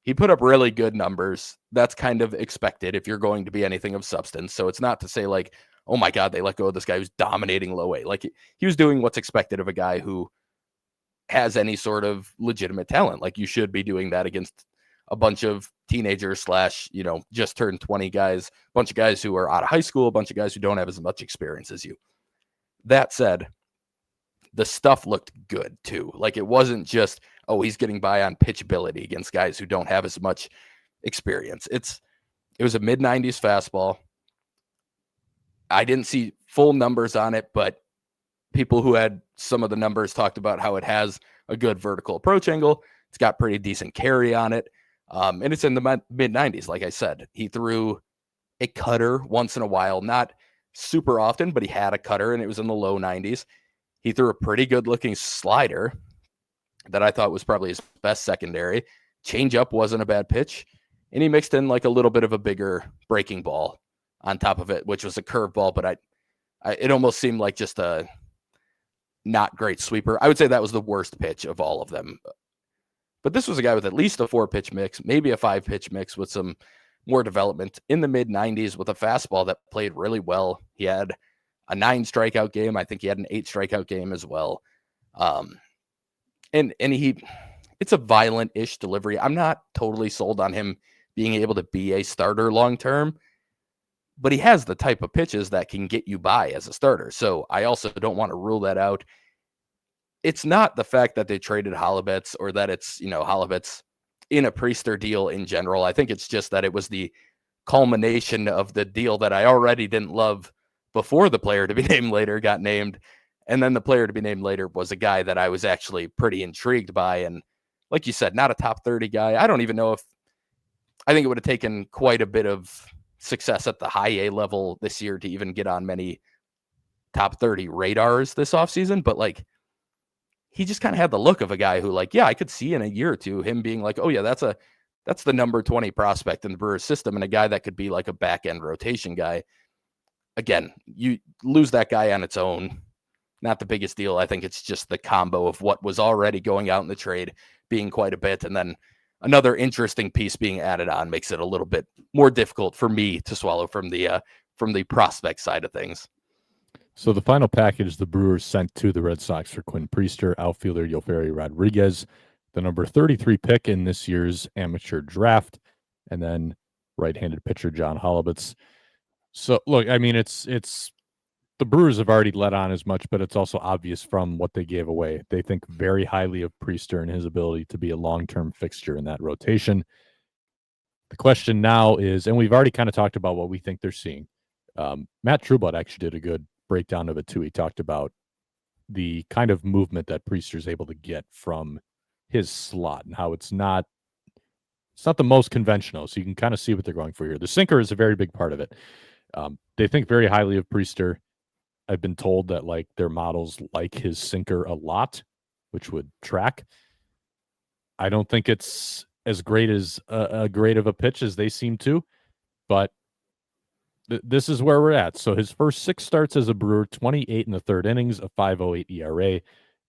he put up really good numbers. That's kind of expected if you're going to be anything of substance. So it's not to say like, oh my God, they let go of this guy who's dominating low A. Like he was doing what's expected of a guy who has any sort of legitimate talent. Like you should be doing that against a bunch of teenagers / just turned 20 guys, a bunch of guys who are out of high school, a bunch of guys who don't have as much experience as you. That said, the stuff looked good too. Like it wasn't just, oh, he's getting by on pitchability against guys who don't have as much experience. It was a mid-90s fastball. I didn't see full numbers on it, but people who had some of the numbers talked about how it has a good vertical approach angle. It's got pretty decent carry on it. And it's in the mid-90s, like I said. He threw a cutter once in a while, not super often, but he had a cutter, and it was in the low 90s. He threw a pretty good-looking slider that I thought was probably his best secondary. Changeup wasn't a bad pitch, and he mixed in like a little bit of a bigger breaking ball on top of it, which was a curveball, but it almost seemed like just a not great sweeper. I would say that was the worst pitch of all of them. But this was a guy with at least a 4-pitch mix, maybe a 5-pitch mix with some more development in the mid-90s with a fastball that played really well. He had a 9 strikeout game. I think he had an 8 strikeout game as well. And it's a violent-ish delivery. I'm not totally sold on him being able to be a starter long-term, but he has the type of pitches that can get you by as a starter. So I also don't want to rule that out. It's not the fact that they traded Holibitz or that it's, Holibitz in a Priester deal in general. I think it's just that it was the culmination of the deal that I already didn't love before the player to be named later got named. And then the player to be named later was a guy that I was actually pretty intrigued by. And like you said, not a top 30 guy. I don't even know if I think it would have taken quite a bit of success at the high A level this year to even get on many top 30 radars this offseason. But like, he just kind of had the look of a guy who like, yeah, I could see in a year or two him being like, oh yeah, that's the number 20 prospect in the Brewers system and a guy that could be like a back end rotation guy. Again, you lose that guy on its own. Not the biggest deal. I think it's just the combo of what was already going out in the trade being quite a bit. And then another interesting piece being added on makes it a little bit more difficult for me to swallow from the prospect side of things. So the final package the Brewers sent to the Red Sox for Quinn Priester, outfielder Yoferi Rodriguez, the number 33 pick in this year's amateur draft, and then right-handed pitcher John Holibitz. So look, I mean, it's the Brewers have already let on as much, but it's also obvious from what they gave away. They think very highly of Priester and his ability to be a long-term fixture in that rotation. The question now is, and we've already kind of talked about what we think they're seeing. Matt Truebot actually did a good breakdown of it too. He talked about the kind of movement that Priester is able to get from his slot and how it's not the most conventional. So you can kind of see what they're going for here. The sinker is a very big part of it. They think very highly of Priester. I've been told that like their models like his sinker a lot, which would track. I don't think it's as great as a great of a pitch as they seem to, but this is where we're at. So his first 6 starts as a Brewer, 28 in the third innings, a 5.08 ERA,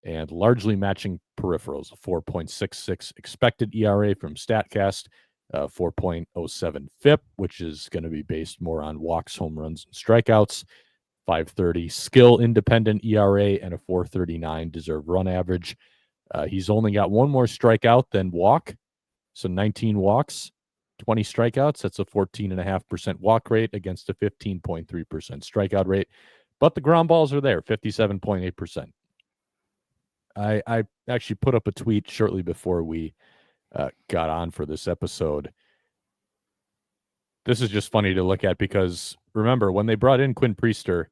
and largely matching peripherals, a 4.66 expected ERA from StatCast, 4.07 FIP, which is going to be based more on walks, home runs, and strikeouts. 530 skill independent ERA and a 439 deserved run average. He's only got one more strikeout than walk. So 19 walks, 20 strikeouts. That's a 14.5% walk rate against a 15.3% strikeout rate. But the ground balls are there, 57.8%. I actually put up a tweet shortly before we got on for this episode. This is just funny to look at because remember, when they brought in Quinn Priester,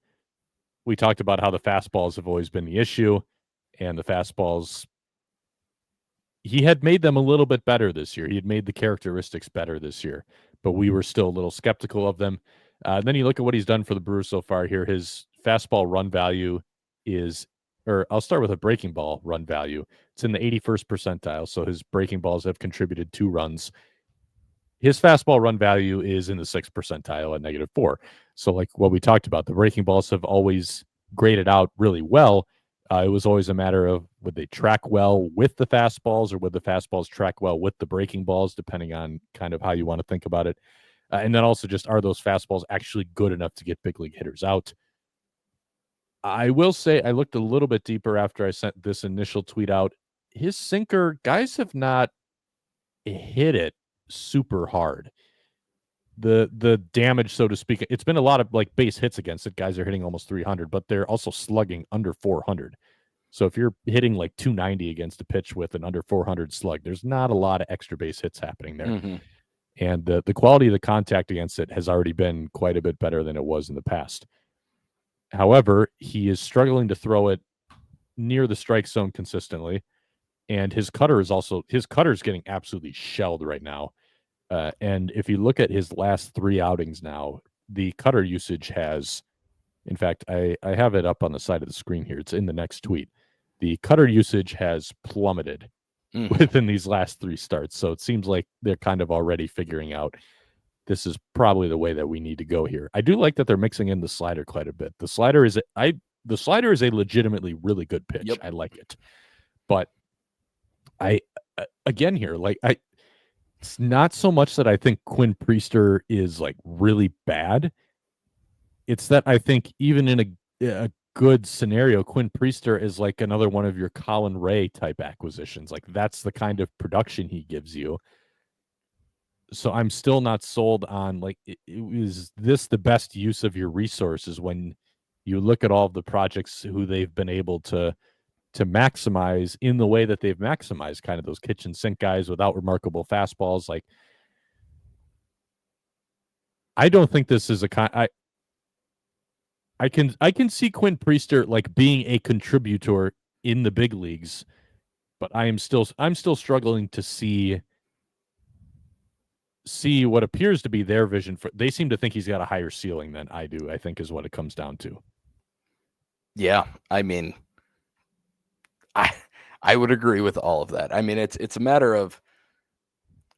we talked about how the fastballs have always been the issue, and the fastballs, he had made them a little bit better this year. He had made the characteristics better this year, but we were still a little skeptical of them. Then you look at what he's done for the Brewers so far here. His fastball run value is, or I'll start with a breaking ball run value. It's in the 81st percentile, so his breaking balls have contributed 2 runs. His fastball run value is in the 6th percentile at -4. So like what we talked about, the breaking balls have always graded out really well. It was always a matter of would they track well with the fastballs or would the fastballs track well with the breaking balls, depending on kind of how you want to think about it. And then also just are those fastballs actually good enough to get big league hitters out? I will say I looked a little bit deeper after I sent this initial tweet out. His sinker, guys have not hit it super hard. The damage, so to speak, it's been a lot of like base hits against it. Guys are hitting almost 300, but they're also slugging under 400. So if you're hitting like 290 against a pitch with an under 400 slug, there's not a lot of extra base hits happening there. Mm-hmm. And the quality of the contact against it has already been quite a bit better than it was in the past. However, he is struggling to throw it near the strike zone consistently. And his cutter is getting absolutely shelled right now. And if you look at his last 3 outings now, the cutter usage has, in fact, I have it up on the side of the screen here. It's in the next tweet. The cutter usage has plummeted within these last 3 starts. So it seems like they're kind of already figuring out this is probably the way that we need to go here. I do like that they're mixing in the slider quite a bit. The slider is a legitimately really good pitch. Yep. I like it. But again here, it's not so much that I think Quinn Priester is like really bad. It's that I think even in a good scenario, Quinn Priester is like another one of your Colin Ray type acquisitions. Like that's the kind of production he gives you. So I'm still not sold on like, is this the best use of your resources when you look at all of the projects who they've been able to maximize in the way that they've maximized kind of those kitchen sink guys without remarkable fastballs. Like, I don't think this is I can see Quinn Priester like being a contributor in the big leagues, but I'm still struggling to see what appears to be their vision for. They seem to think he's got a higher ceiling than I do, I think is what it comes down to. Yeah, I mean, I would agree with all of that. I mean, it's a matter of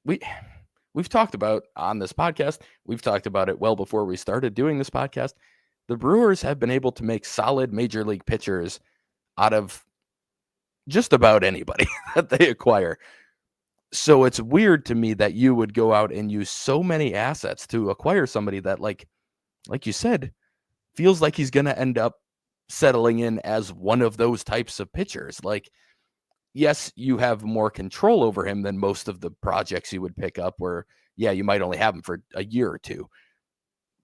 we've talked about on this podcast. We've talked about it well before we started doing this podcast. The Brewers have been able to make solid major league pitchers out of just about anybody that they acquire. So it's weird to me that you would go out and use so many assets to acquire somebody that, like you said, feels like he's going to end up settling in as one of those types of pitchers. Like, yes, you have more control over him than most of the projects you would pick up where, yeah, you might only have him for a year or two.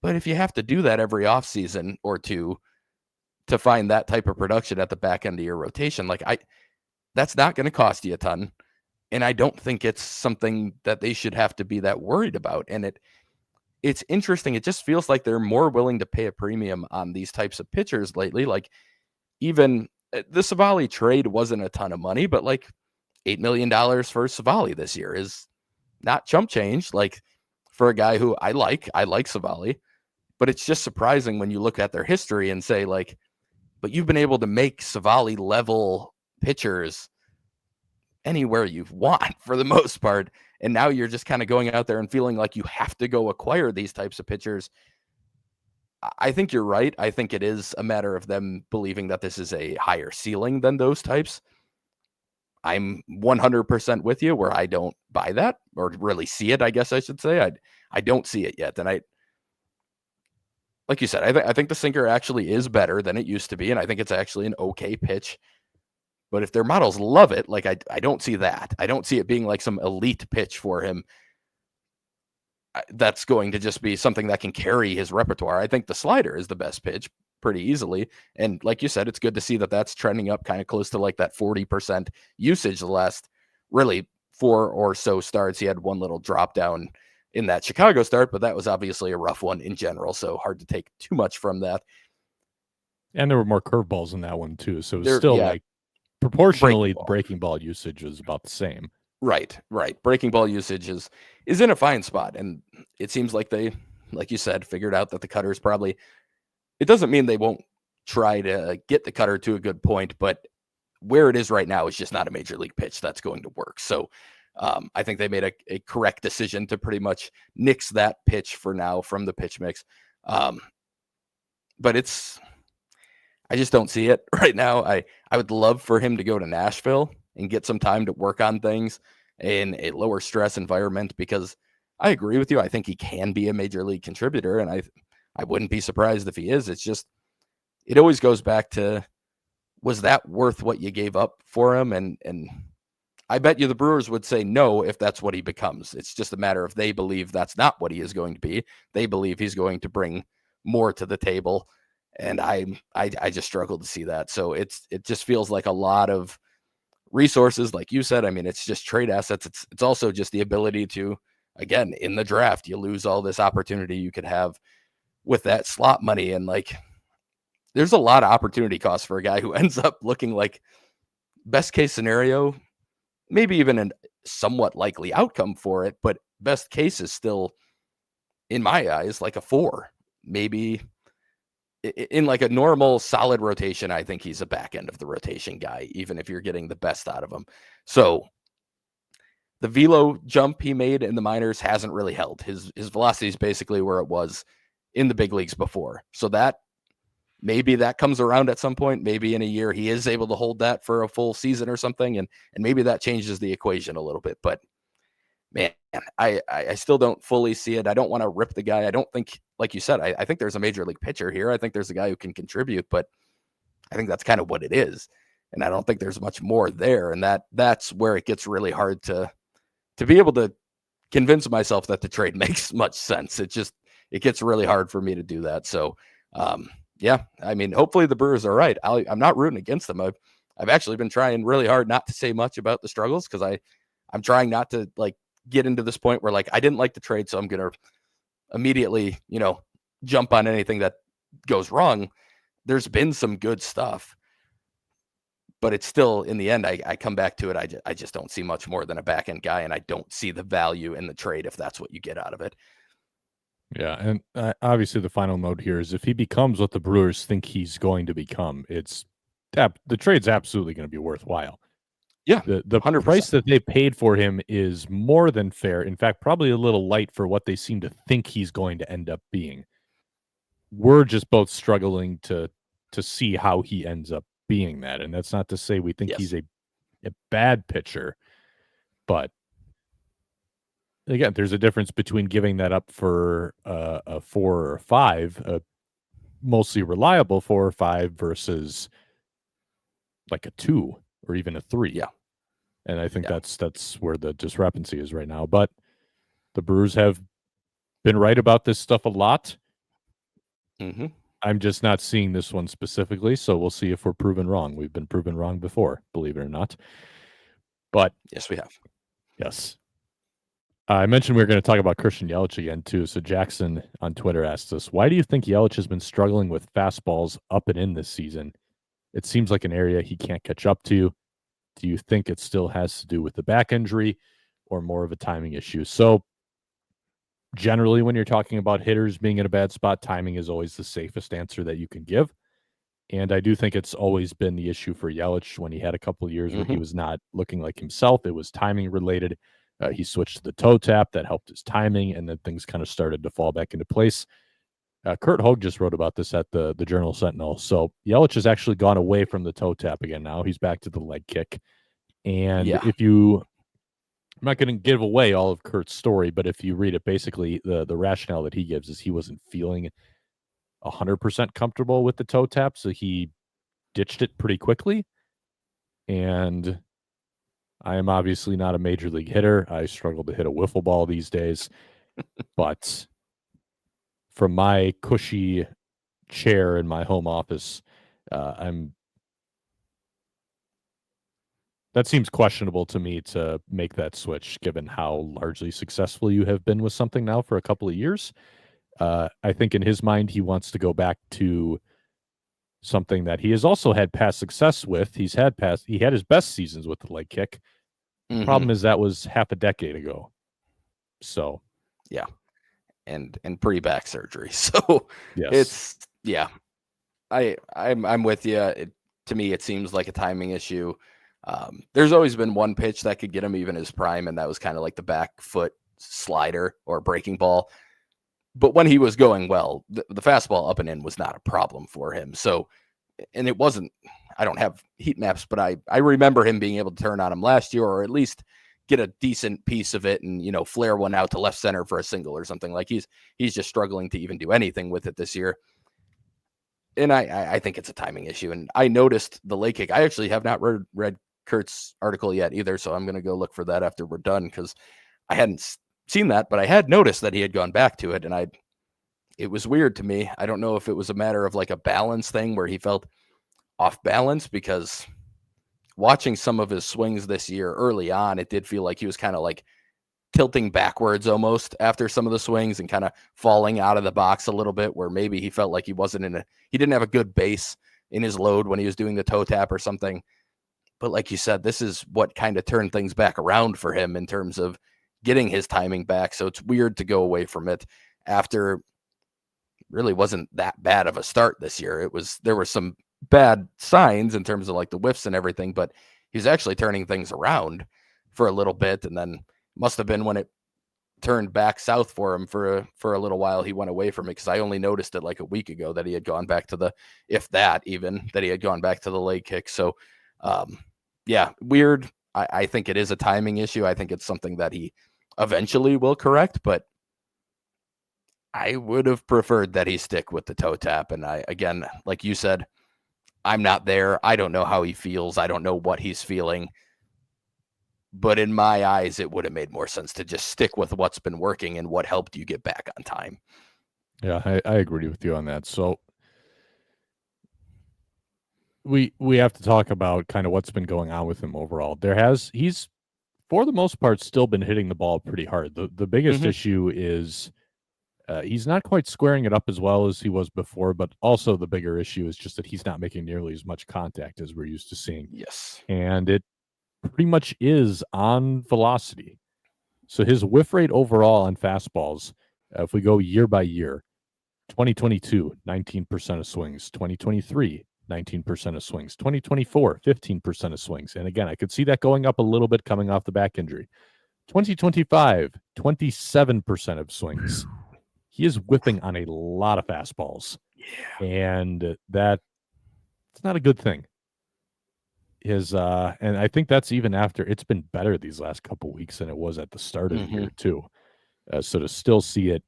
But if you have to do that every offseason or two to find that type of production at the back end of your rotation, like that's not going to cost you a ton. And I don't think it's something that they should have to be that worried about. And it's interesting. It just feels like they're more willing to pay a premium on these types of pitchers lately. Like even the Savali trade wasn't a ton of money, but like $8 million for Savali this year is not chump change. Like for a guy who I like Savali, but it's just surprising when you look at their history and say like, but you've been able to make Savali level pitchers anywhere you want for the most part. And now you're just kind of going out there and feeling like you have to go acquire these types of pitchers. I think you're right. I think it is a matter of them believing that this is a higher ceiling than those types. I'm 100% with you where I don't buy that or really see it, I guess I should say. I don't see it yet. And like you said, I think the sinker actually is better than it used to be. And I think it's actually an okay pitch. But if their models love it, like I don't see that. I don't see it being like some elite pitch for him. That's going to just be something that can carry his repertoire. I think the slider is the best pitch pretty easily. And like you said, it's good to see that that's trending up kind of close to like that 40% usage the last really 4 or so starts. He had one little drop down in that Chicago start, but that was obviously a rough one in general. So hard to take too much from that. And there were more curveballs in that one too. So it was like proportionally breaking ball usage was about the same. Right. Breaking ball usage is in a fine spot. And it seems like they, like you said, figured out that the cutter is probably, it doesn't mean they won't try to get the cutter to a good point, but where it is right now is just not a major league pitch that's going to work. So I think they made a correct decision to pretty much nix that pitch for now from the pitch mix. But I just don't see it right now. I would love for him to go to Nashville and get some time to work on things in a lower stress environment, because I agree with you. I think he can be a major league contributor, and I wouldn't be surprised if he is. It's just, it always goes back to, was that worth what you gave up for him? And I bet you the Brewers would say no if that's what he becomes. It's just a matter of they believe that's not what he is going to be. They believe he's going to bring more to the table. And I just struggle to see that. So it just feels like a lot of resources, like you said. I mean, it's just trade assets. It's also just the ability to, again, in the draft, you lose all this opportunity you could have with that slot money. And like, there's a lot of opportunity costs for a guy who ends up looking like, best case scenario, maybe even a somewhat likely outcome for it, but best case is still, in my eyes, like a 4. Maybe in like a normal solid rotation, I think he's a back end of the rotation guy, even if you're getting the best out of him. So the velo jump he made in the minors hasn't really held. His velocity is basically where it was in the big leagues before. So that maybe that comes around at some point. Maybe in a year he is able to hold that for a full season or something, and maybe that changes the equation a little bit. But man, I still don't fully see it. I don't want to rip the guy. I don't think, like you said, I think there's a major league pitcher here. I think there's a guy who can contribute, but I think that's kind of what it is. And I don't think there's much more there. And that's where it gets really hard to be able to convince myself that the trade makes much sense. It gets really hard for me to do that. So, yeah, I mean, hopefully the Brewers are right. I'm not rooting against them. I've actually been trying really hard not to say much about the struggles, because I'm trying not to like get into this point where like I didn't like the trade, so I'm gonna immediately jump on anything that goes wrong. There's been some good stuff, but it's still, in the end, I come back to it. I just don't see much more than a back end guy, and I don't see the value in the trade if that's what you get out of it. Yeah, and obviously the final note here is if he becomes what the Brewers think he's going to become, the trade's absolutely going to be worthwhile. Yeah, the 100%. Price that they paid for him is more than fair. In fact, probably a little light for what they seem to think he's going to end up being. We're just both struggling to see how he ends up being that, and that's not to say we think he's a bad pitcher, but again, there's a difference between giving that up for a 4 or a 5, a mostly reliable 4 or 5, versus like a 2 or even a 3. Yeah. And I think that's where the discrepancy is right now. But the Brewers have been right about this stuff a lot. Mm-hmm. I'm just not seeing this one specifically, so we'll see if we're proven wrong. We've been proven wrong before, believe it or not. But yes, we have. Yes. I mentioned we were going to talk about Christian Yelich again, too. So Jackson on Twitter asked us, why do you think Yelich has been struggling with fastballs up and in this season? It seems like an area he can't catch up to. Do you think it still has to do with the back injury or more of a timing issue? So generally, when you're talking about hitters being in a bad spot, timing is always the safest answer that you can give. And I do think it's always been the issue for Yelich when he had a couple of years where he was not looking like himself. It was timing related. He switched to the toe tap. That helped his timing, and then things kind of started to fall back into place. Kurt Hogue just wrote about this at the Journal Sentinel. So Yelich has actually gone away from the toe tap again now. He's back to the leg kick. And Yeah. I'm not going to give away all of Kurt's story, but if you read it, basically the rationale that he gives is he wasn't feeling 100% comfortable with the toe tap, so he ditched it pretty quickly. And I am obviously not a major league hitter. I struggle to hit a wiffle ball these days, but from my cushy chair in my home office, I'm that seems questionable to me to make that switch, given how largely successful you have been with something now for a couple of years. I think in his mind, he wants to go back to something that he has also had past success with. He had his best seasons with the leg kick. Mm-hmm. Problem is that was half a decade ago. So Yeah. And pre-back surgery. So yes, it's, yeah, I'm with you. To me, it seems like a timing issue. There's always been one pitch that could get him even his prime, and that was kind of like the back foot slider or breaking ball. But when he was going well, the fastball up and in was not a problem for him. So, and it wasn't, I don't have heat maps, but I remember him being able to turn on him last year, or at least get a decent piece of it and, flare one out to left center for a single or something. Like he's just struggling to even do anything with it this year. And I think it's a timing issue. And I noticed the leg kick. I actually have not read Kurt's article yet either, so I'm going to go look for that after we're done, because I hadn't seen that, but I had noticed that he had gone back to it, and it was weird to me. I don't know if it was a matter of like a balance thing where he felt off balance, because watching some of his swings this year early on, it did feel like he was kind of like tilting backwards almost after some of the swings and kind of falling out of the box a little bit, where maybe he felt like he didn't have a good base in his load when he was doing the toe tap or something. But like you said, this is what kind of turned things back around for him in terms of getting his timing back. So it's weird to go away from it after really wasn't that bad of a start this year. There were some bad signs in terms of like the whiffs and everything, but he's actually turning things around for a little bit. And then must have been when it turned back south for him for a little while, he went away from it, because I only noticed it like a week ago that he had gone back to the leg kick. So yeah, weird. I think it is a timing issue. I think it's something that he eventually will correct, but I would have preferred that he stick with the toe tap. And again, like you said, I'm not there. I don't know how he feels. I don't know what he's feeling. But in my eyes, it would have made more sense to just stick with what's been working and what helped you get back on time. yeah, I agree with you on that. So we have to talk about kind of what's been going on with him overall. He's for the most part still been hitting the ball pretty hard. The biggest issue is he's not quite squaring it up as well as he was before, but also the bigger issue is just that he's not making nearly as much contact as we're used to seeing. Yes. And it pretty much is on velocity. So his whiff rate overall on fastballs, if we go year by year, 2022, 19% of swings, 2023, 19% of swings, 2024, 15% of swings. And again, I could see that going up a little bit coming off the back injury. 2025, 27% of swings. He is whipping on a lot of fastballs. Yeah. And that's not a good thing. And I think that's even after it's been better these last couple weeks than it was at the start of the year too. So to still see it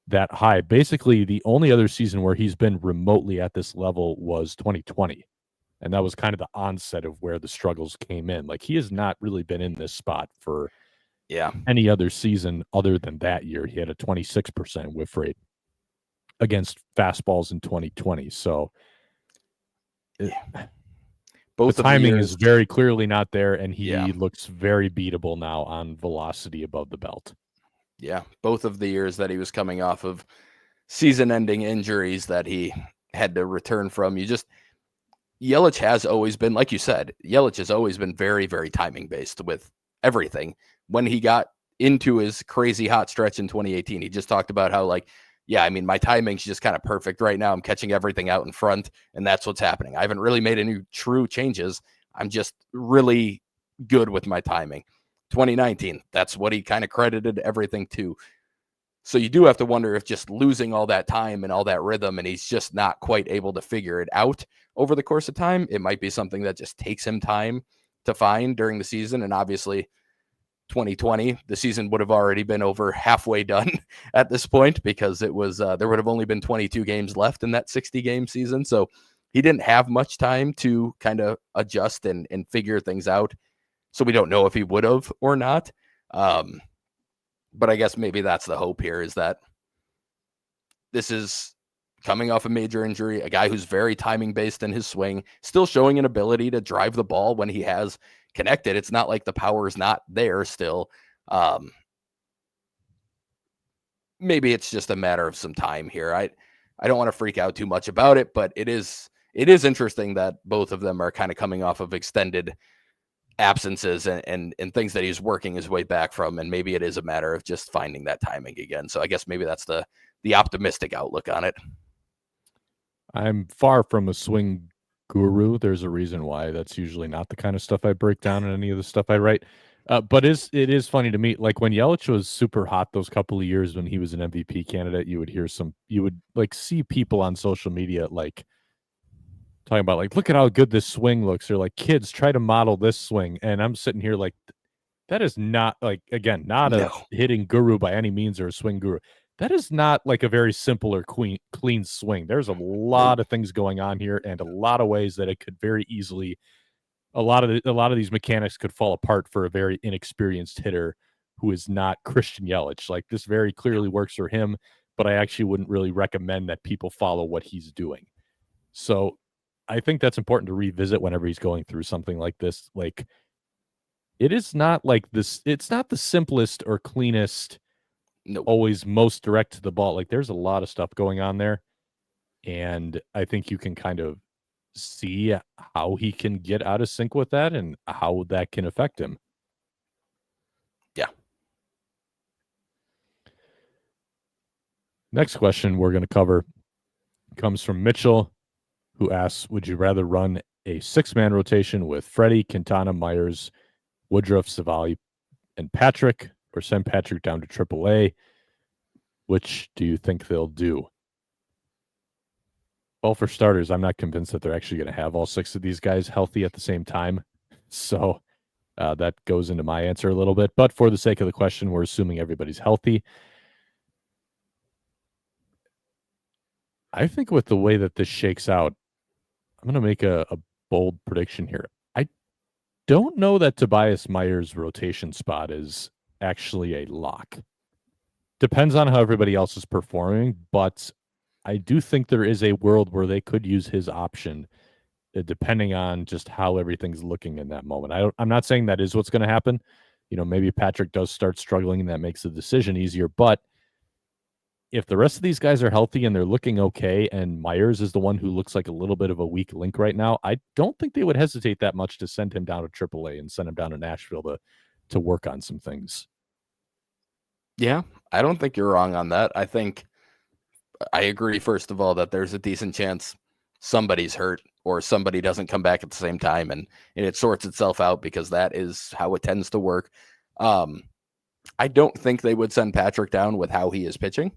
that high, basically the only other season where he's been remotely at this level was 2020. And that was kind of the onset of where the struggles came in. Like he has not really been in this spot for any other season other than that year. He had a 26% whiff rate against fastballs in 2020. So both the of the timing years is very clearly not there, and he Yeah. looks very beatable now on velocity above the belt. Yeah, both of the years that he was coming off of season-ending injuries that he had to return from. Yelich has always been, like you said, Yelich has always been very, very timing based with everything. When he got into his crazy hot stretch in 2018, he just talked about how, like, yeah, I mean, my timing's just kind of perfect right now. I'm catching everything out in front, and that's what's happening. I haven't really made any true changes. I'm just really good with my timing. 2019, that's what he kind of credited everything to. So you do have to wonder if just losing all that time and all that rhythm, and he's just not quite able to figure it out over the course of time, it might be something that just takes him time to find during the season. And obviously 2020, the season would have already been over halfway done at this point, because it was there would have only been 22 games left in that 60 game season. So he didn't have much time to kind of adjust and figure things out. So we don't know if he would have or not. But I guess maybe that's the hope here, is that this is coming off a major injury, a guy who's very timing based in his swing, still showing an ability to drive the ball when he has connected. It's not like the power is not there still. Maybe it's just a matter of some time here. I don't want to freak out too much about it, but it is interesting that both of them are kind of coming off of extended absences and things that he's working his way back from. And maybe it is a matter of just finding that timing again. So I guess maybe that's the optimistic outlook on it. I'm far from a swing guru. There's a reason why. That's usually not the kind of stuff I break down in any of the stuff I write. But it is funny to me. Like when Yelich was super hot those couple of years when he was an MVP candidate, you would like see people on social media like talking about like, look at how good this swing looks. Or like, kids, try to model this swing. And I'm sitting here like, that is not like, again, not a hitting guru by any means or a swing guru. That is not like a very simple or clean swing. There's a lot of things going on here and a lot of ways that it could very easily, a lot of these mechanics could fall apart for a very inexperienced hitter who is not Christian Yelich. Like this very clearly works for him, but I actually wouldn't really recommend that people follow what he's doing. So I think that's important to revisit whenever he's going through something like this. Like it is not like this. It's not the simplest or cleanest, always most direct to the ball. Like there's a lot of stuff going on there. And I think you can kind of see how he can get out of sync with that and how that can affect him. Yeah. Next question we're going to cover comes from Mitchell, who asks, would you rather run a 6-man rotation with Freddie, Quintana, Myers, Woodruff, Savali, and Patrick, or send Patrick down to AAA? Which do you think they'll do? Well, for starters, I'm not convinced that they're actually going to have all 6 of these guys healthy at the same time. So that goes into my answer a little bit. But for the sake of the question, we're assuming everybody's healthy. I think with the way that this shakes out, I'm going to make a bold prediction here. I don't know that Tobias Myers' rotation spot is actually a lock. Depends on how everybody else is performing, but I do think there is a world where they could use his option, depending on just how everything's looking in that moment. I'm not saying that is what's going to happen. You know, maybe Patrick does start struggling and that makes the decision easier. But if the rest of these guys are healthy and they're looking okay, and Myers is the one who looks like a little bit of a weak link right now, I don't think they would hesitate that much to send him down to AAA and send him down to Nashville to work on some things. Yeah, I don't think you're wrong on that. I think I agree, first of all, that there's a decent chance somebody's hurt or somebody doesn't come back at the same time, and it sorts itself out, because that is how it tends to work. I don't think they would send Patrick down with how he is pitching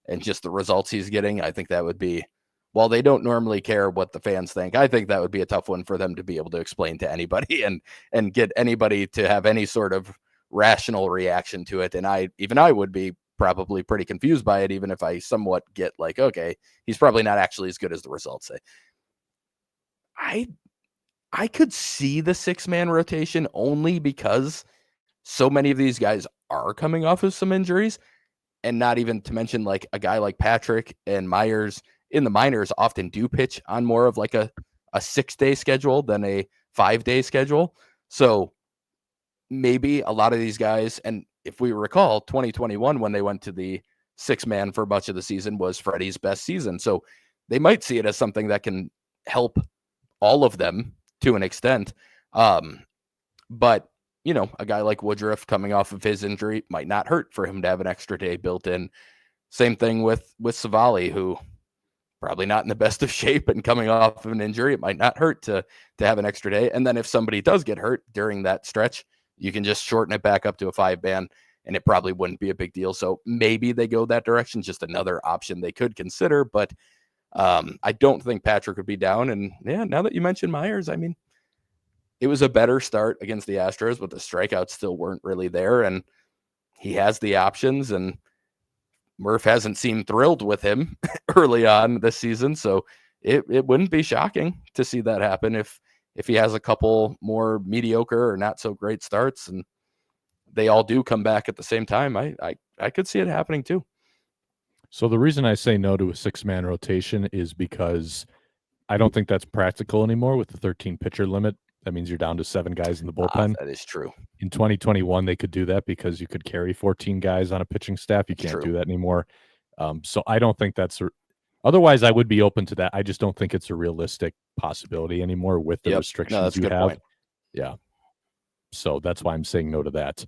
and just the results he's getting. I think that would be, while they don't normally care what the fans think, I think that would be a tough one for them to be able to explain to anybody and get anybody to have any sort of rational reaction to it. And I would be probably pretty confused by it, even if I somewhat get like, okay, he's probably not actually as good as the results say. I could see the 6-man rotation only because so many of these guys are coming off of some injuries, and not even to mention like a guy like Patrick and Myers in the minors often do pitch on more of like a 6-day schedule than a 5-day schedule. So maybe a lot of these guys, and if we recall 2021, when they went to the 6-man for much of the season, was Freddie's best season. So they might see it as something that can help all of them to an extent. But you know, a guy like Woodruff coming off of his injury might not hurt for him to have an extra day built in. Same thing with Savali, who probably not in the best of shape and coming off of an injury. It might not hurt to have an extra day. And then if somebody does get hurt during that stretch, you can just shorten it back up to a 5-man, and it probably wouldn't be a big deal. So maybe they go that direction, just another option they could consider. But I don't think Patrick would be down. And yeah, now that you mentioned Myers, I mean, it was a better start against the Astros, but the strikeouts still weren't really there. And he has the options, and Murph hasn't seemed thrilled with him early on this season. So it wouldn't be shocking to see that happen if he has a couple more mediocre or not so great starts and they all do come back at the same time. I could see it happening too. So the reason I say no to a 6-man rotation is because I don't think that's practical anymore with the 13 pitcher limit. That means you're down to 7 guys in the bullpen. That is true. In 2021, they could do that because you could carry 14 guys on a pitching staff. You can't do that anymore. So I don't think that's otherwise I would be open to that. I just don't think it's a realistic possibility anymore with the restrictions you have. Point. Yeah. So that's why I'm saying no to that.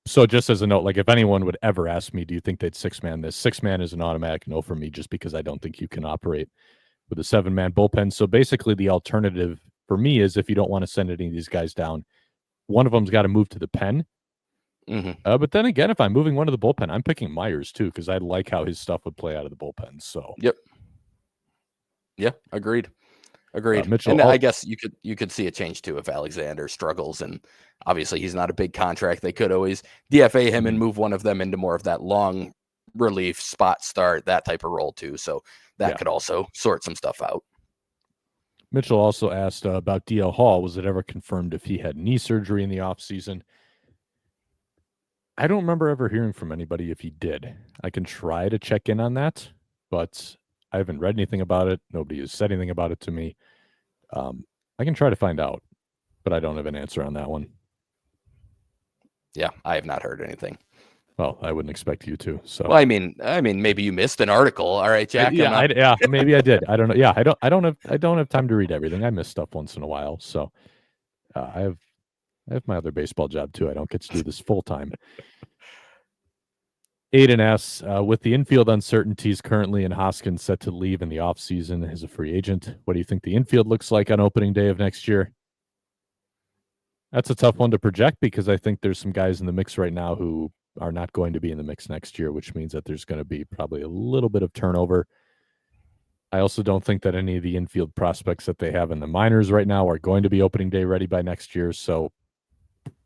So just as a note, like if anyone would ever ask me, do you think they'd 6-man this? 6-man is an automatic no for me just because I don't think you can operate with a 7-man bullpen. So basically the alternative for me is if you don't want to send any of these guys down, one of them's got to move to the pen. Mm-hmm. But then again, if I'm moving one to the bullpen, I'm picking Myers too because I like how his stuff would play out of the bullpen. So yep, yeah, agreed. Mitchell, and I guess you could see a change too if Alexander struggles, and obviously he's not a big contract. They could always DFA him and move one of them into more of that long relief spot start, that type of role too. So that could also sort some stuff out. Mitchell also asked about DL Hall. Was it ever confirmed if he had knee surgery in the offseason? I don't remember ever hearing from anybody if he did. I can try to check in on that, but I haven't read anything about it. Nobody has said anything about it to me. I can try to find out, but I don't have an answer on that one. Yeah, I have not heard anything. Well, I wouldn't expect you to. So, well, I mean, maybe you missed an article. All right, Jack. Maybe I did. I don't know. Yeah, I don't have time to read everything. I miss stuff once in a while. So, I have my other baseball job too. I don't get to do this full time. Aiden asks, with the infield uncertainties currently and Hoskins set to leave in the offseason as a free agent, what do you think the infield looks like on opening day of next year? That's a tough one to project because I think there's some guys in the mix right now who are not going to be in the mix next year, which means that there's going to be probably a little bit of turnover. I also don't think that any of the infield prospects that they have in the minors right now are going to be opening day ready by next year. So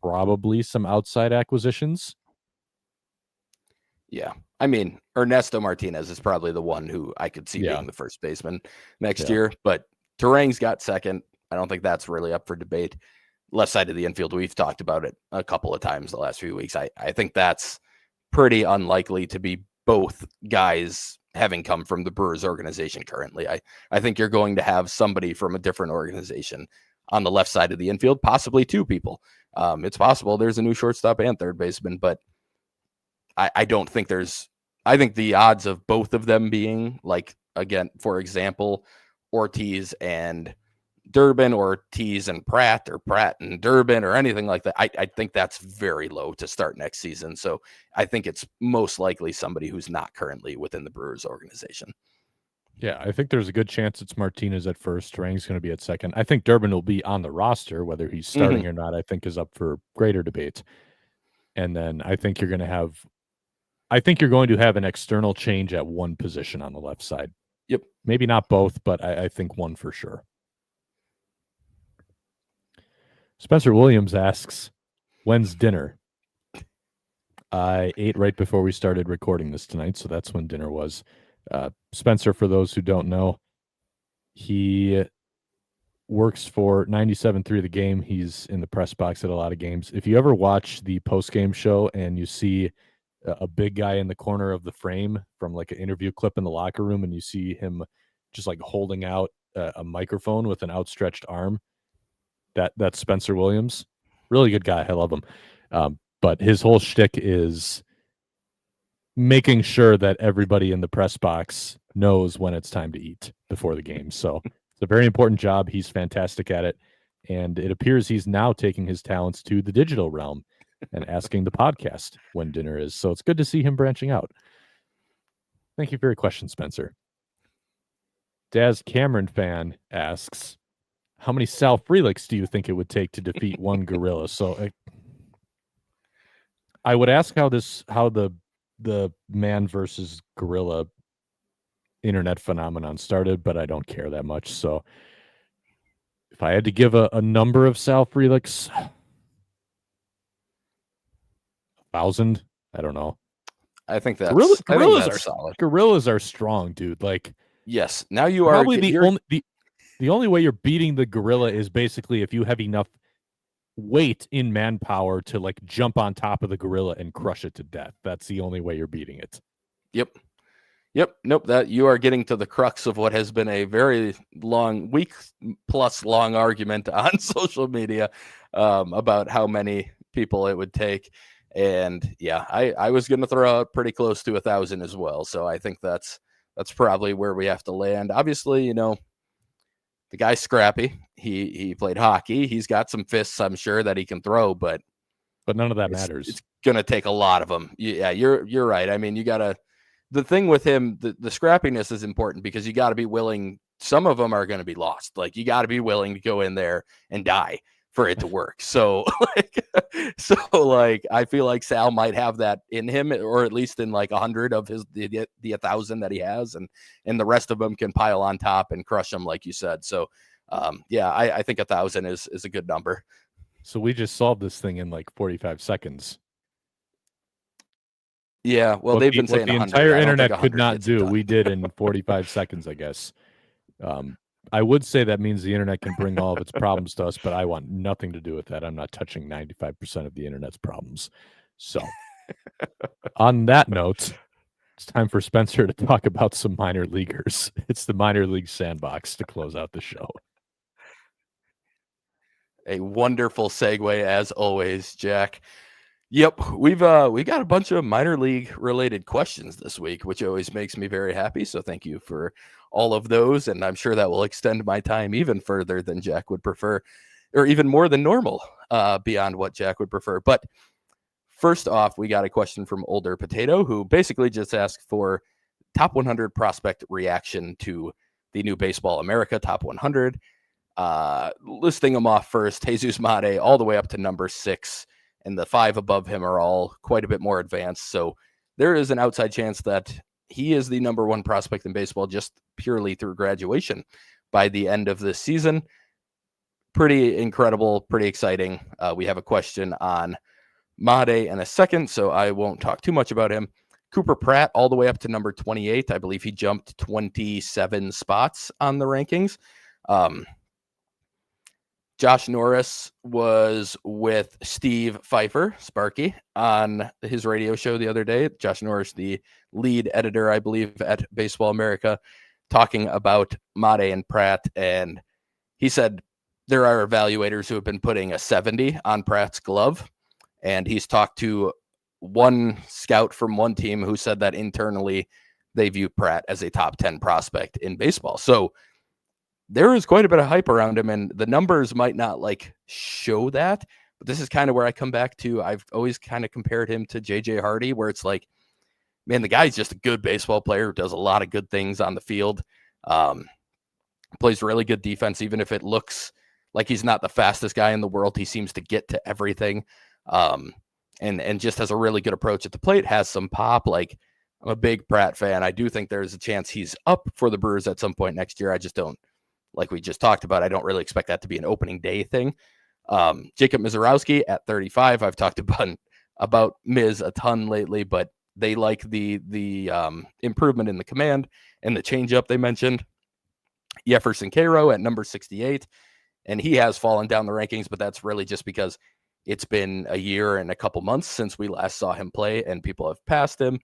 probably some outside acquisitions. Yeah. I mean, Ernesto Martinez is probably the one who I could see being the first baseman next year, but Turang's got second. I don't think that's really up for debate. Left side of the infield, we've talked about it a couple of times the last few weeks. I think that's pretty unlikely to be both guys having come from the Brewers organization currently. I think you're going to have somebody from a different organization on the left side of the infield, possibly 2 people. It's possible there's a new shortstop and third baseman, but I don't think I think the odds of both of them being, like, again, for example, Ortiz and Durbin, or Ortiz and Pratt, or Pratt and Durbin, or anything like that, I think that's very low to start next season. So I think it's most likely somebody who's not currently within the Brewers organization. Yeah, I think there's a good chance it's Martinez at first. Turang's going to be at second. I think Durbin will be on the roster. Whether he's starting or not, I think is up for greater debate. And then I think you're going to have an external change at one position on the left side. Yep. Maybe not both, but I think one for sure. Spencer Williams asks, when's dinner? I ate right before we started recording this tonight, so that's when dinner was. Spencer, for those who don't know, he works for 97.3 The Game. He's in the press box at a lot of games. If you ever watch the post-game show and you see a big guy in the corner of the frame from like an interview clip in the locker room, and you see him just like holding out a microphone with an outstretched arm, that's Spencer Williams. Really good guy. I love him. But his whole shtick is making sure that everybody in the press box knows when it's time to eat before the game. So it's a very important job. He's fantastic at it. And it appears he's now taking his talents to the digital realm and asking the podcast when dinner is. So it's good to see him branching out. Thank you for your question, Spencer. Daz Cameron fan asks, how many Sal Freliks do you think it would take to defeat one gorilla? So I would ask how the man versus gorilla internet phenomenon started, but I don't care that much. So If I had to give a number of Sal Frelick's, 1,000, I don't know. I think that's solid. Gorillas are strong, dude. Like, yes. Now you are probably the only way you're beating the gorilla is basically if you have enough weight in manpower to like jump on top of the gorilla and crush it to death. That's the only way you're beating it. Yep. Nope. That you are getting to the crux of what has been a very long, week plus long argument on social media about how many people it would take. And yeah, I was going to throw out pretty close to 1,000 as well. So I think that's probably where we have to land. Obviously, the guy's scrappy. He played hockey. He's got some fists, I'm sure, that he can throw, but none of that matters. It's going to take a lot of them. Yeah, you're right. I mean, the thing with him, the scrappiness is important because you got to be willing. Some of them are going to be lost. Like, you got to be willing to go in there and die for it to work. So I feel like Sal might have that in him, or at least in like 100 of the 1,000 that he has, and the rest of them can pile on top and crush him, like you said. So I think 1,000 is a good number. So we just solved this thing in like 45 seconds. Yeah, well, they've been saying the entire internet could not do. We did in 45 seconds, I guess. I would say that means the internet can bring all of its problems to us, but I want nothing to do with that. I'm not touching 95% of the internet's problems. So, on that note, it's time for Spencer to talk about some minor leaguers. It's the minor league sandbox to close out the show. A wonderful segue, as always, Jack. Yep, we got a bunch of minor league related questions this week, which always makes me very happy. So thank you for all of those, and I'm sure that will extend my time even further than Jack would prefer, or even more than normal, beyond what Jack would prefer. But first off, we got a question from Older Potato, who basically just asked for top 100 prospect reaction to the new Baseball America Top 100. Listing them off first: Jesus Mate all the way up to number 6. And the 5 above him are all quite a bit more advanced. So there is an outside chance that he is the number 1 prospect in baseball just purely through graduation by the end of this season. Pretty incredible, pretty exciting. We have a question on Made in a second, so I won't talk too much about him. Cooper Pratt all the way up to number 28. I believe he jumped 27 spots on the rankings. Josh Norris was with Steve Pfeiffer, Sparky, on his radio show the other day. Josh Norris, the lead editor, I believe, at Baseball America, talking about Made and Pratt. And he said there are evaluators who have been putting a 70 on Pratt's glove. And he's talked to one scout from one team who said that internally they view Pratt as a top 10 prospect in baseball. So there is quite a bit of hype around him, and the numbers might not like show that, but this is kind of where I come back to. I've always kind of compared him to JJ Hardy, where it's like, man, the guy's just a good baseball player who does a lot of good things on the field. Plays really good defense, even if it looks like he's not the fastest guy in the world. He seems to get to everything, and just has a really good approach at the plate, has some pop. Like, I'm a big Pratt fan. I do think there's a chance he's up for the Brewers at some point next year. I just don't, like we just talked about, I don't really expect that to be an opening day thing. Jacob Mizorowski at 35. I've talked about Miz a ton lately, but they like the improvement in the command and the changeup they mentioned. Jefferson Cairo at number 68, and he has fallen down the rankings, but that's really just because it's been a year and a couple months since we last saw him play, and people have passed him.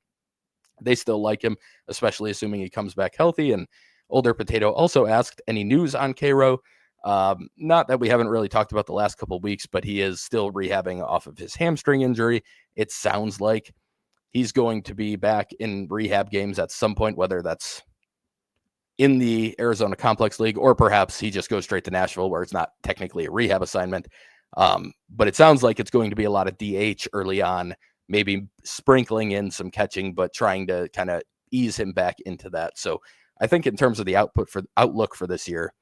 They still like him, especially assuming he comes back healthy. And Older Potato also asked, any news on Cairo? Not that we haven't really talked about the last couple of weeks, but he is still rehabbing off of his hamstring injury. It sounds like he's going to be back in rehab games at some point, whether that's in the Arizona Complex League or perhaps he just goes straight to Nashville, where it's not technically a rehab assignment. But it sounds like it's going to be a lot of DH early on, maybe sprinkling in some catching, but trying to kind of ease him back into that. So I think in terms of the outlook for this year,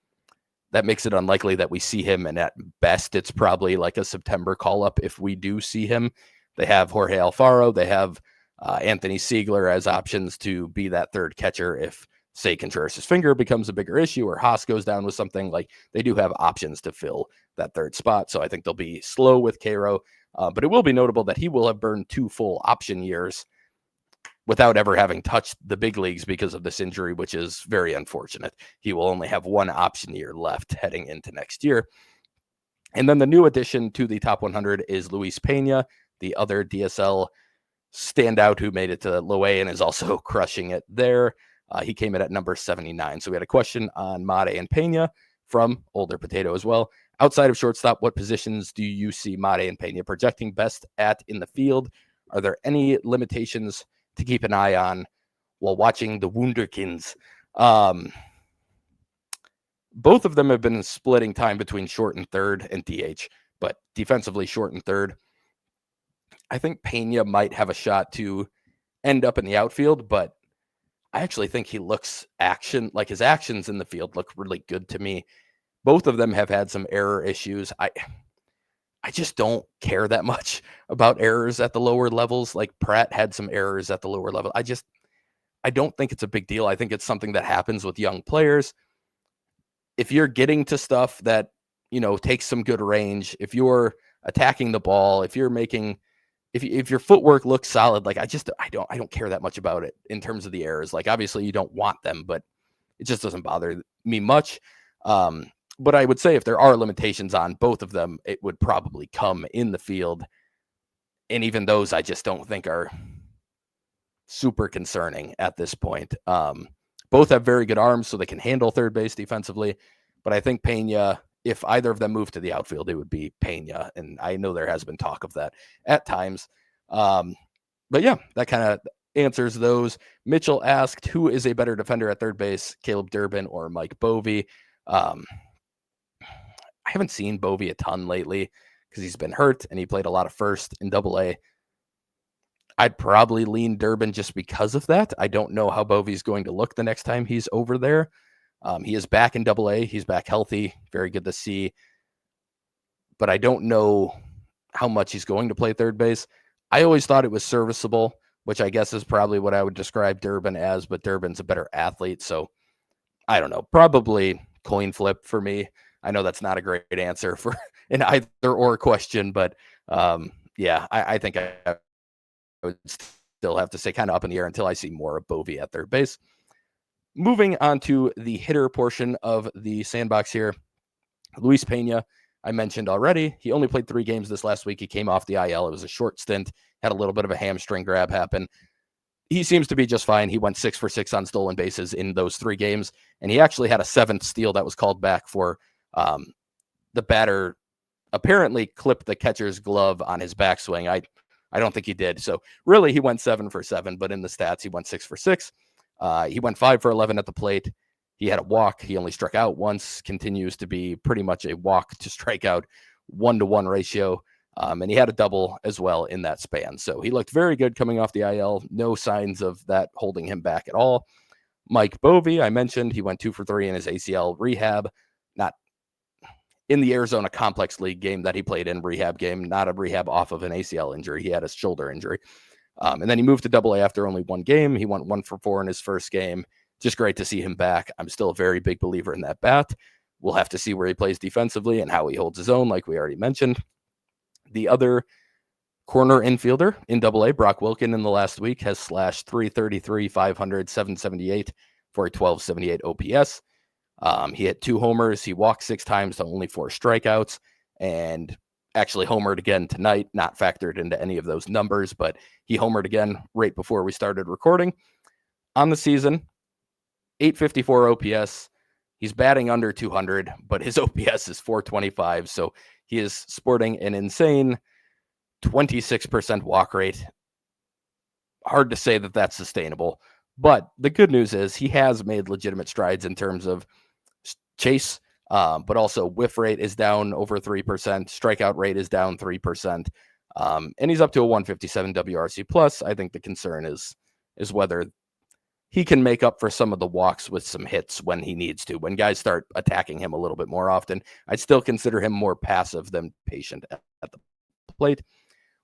that makes it unlikely that we see him. And at best, it's probably like a September call up if we do see him. They have Jorge Alfaro. They have Anthony Siegler as options to be that third catcher if say Contreras' finger becomes a bigger issue or Haas goes down with something, like they do have options to fill that third spot. So I think they'll be slow with Cairo, but it will be notable that he will have burned 2 full option years without ever having touched the big leagues because of this injury, which is very unfortunate. He will only have 1 option year left heading into next year. And then the new addition to the top 100 is Luis Pena, the other DSL standout who made it to low A and is also crushing it there. He came in at number 79. So we had a question on Mate and Pena from Older Potato as well. Outside of shortstop, what positions do you see Mate and Pena projecting best at in the field? Are there any limitations to keep an eye on while watching the Wunderkinds? Both of them have been splitting time between short and third and DH, but defensively short and third. I think Pena might have a shot to end up in the outfield, but I actually think he looks like his actions in the field look really good to me. Both of them have had some error issues. I just don't care that much about errors at the lower levels. Like Pratt had some errors at the lower level. I don't think it's a big deal. I think it's something that happens with young players. If you're getting to stuff that, takes some good range, if you're attacking the ball, if you're making, if your footwork looks solid, like I don't care that much about it in terms of the errors. Like obviously you don't want them, but it just doesn't bother me much. But I would say if there are limitations on both of them, it would probably come in the field. And even those I just don't think are super concerning at this point. Both have very good arms, so they can handle third base defensively. But I think Pena, if either of them move to the outfield, it would be Pena. And I know there has been talk of that at times. But yeah, that kind of answers those. Mitchell asked, who is a better defender at third base, Caleb Durbin or Mike Bovee? I haven't seen Bovee a ton lately because he's been hurt and he played a lot of first in Double-A. I'd probably lean Durbin just because of that. I don't know how Bovey's going to look the next time he's over there. He is back in Double-A. He's back healthy. Very good to see. But I don't know how much he's going to play third base. I always thought it was serviceable, which I guess is probably what I would describe Durbin as, but Durbin's a better athlete. So I don't know. Probably coin flip for me. I know that's not a great answer for an either or question, but yeah, I think I would still have to say kind of up in the air until I see more of Bovee at third base. Moving on to the hitter portion of the sandbox here. Luis Pena, I mentioned already. He only played 3 games this last week. He came off the IL. It was a short stint, had a little bit of a hamstring grab happen. He seems to be just fine. He went 6 for 6 on stolen bases in those 3 games, and he actually had a 7th steal that was called back for the batter apparently clipped the catcher's glove on his backswing. I don't think he did. So really, he went 7 for 7, but in the stats, he went 6 for 6. He went 5 for 11 at the plate. He had a walk. He only struck out once. Continues to be pretty much a walk to strikeout 1-to-1 ratio. And he had a double as well in that span. So he looked very good coming off the IL. No signs of that holding him back at all. Mike Bovee, I mentioned, he went 2 for 3 in his ACL rehab. Not in the Arizona Complex League game that he played in, rehab game, not a rehab off of an ACL injury. He had a shoulder injury. And then he moved to Double-A after only 1 game. He went 1 for 4 in his first game. Just great to see him back. I'm still a very big believer in that bat. We'll have to see where he plays defensively and how he holds his own, like we already mentioned. The other corner infielder in Double-A, Brock Wilken, in the last week has slashed .333, 500, 778 for a 1278 OPS. He hit 2 homers. He walked 6 times to only 4 strikeouts, and actually homered again tonight, not factored into any of those numbers, but he homered again right before we started recording. On the season, 854 OPS. He's batting under 200, but his OPS is 425, so he is sporting an insane 26% walk rate. Hard to say that that's sustainable, but the good news is he has made legitimate strides in terms of chase, but also whiff rate is down over 3%, strikeout rate is down 3%, and he's up to a 157 WRC plus. I think the concern is whether he can make up for some of the walks with some hits when he needs to. When guys start attacking him a little bit more often, I'd still consider him more passive than patient at the plate.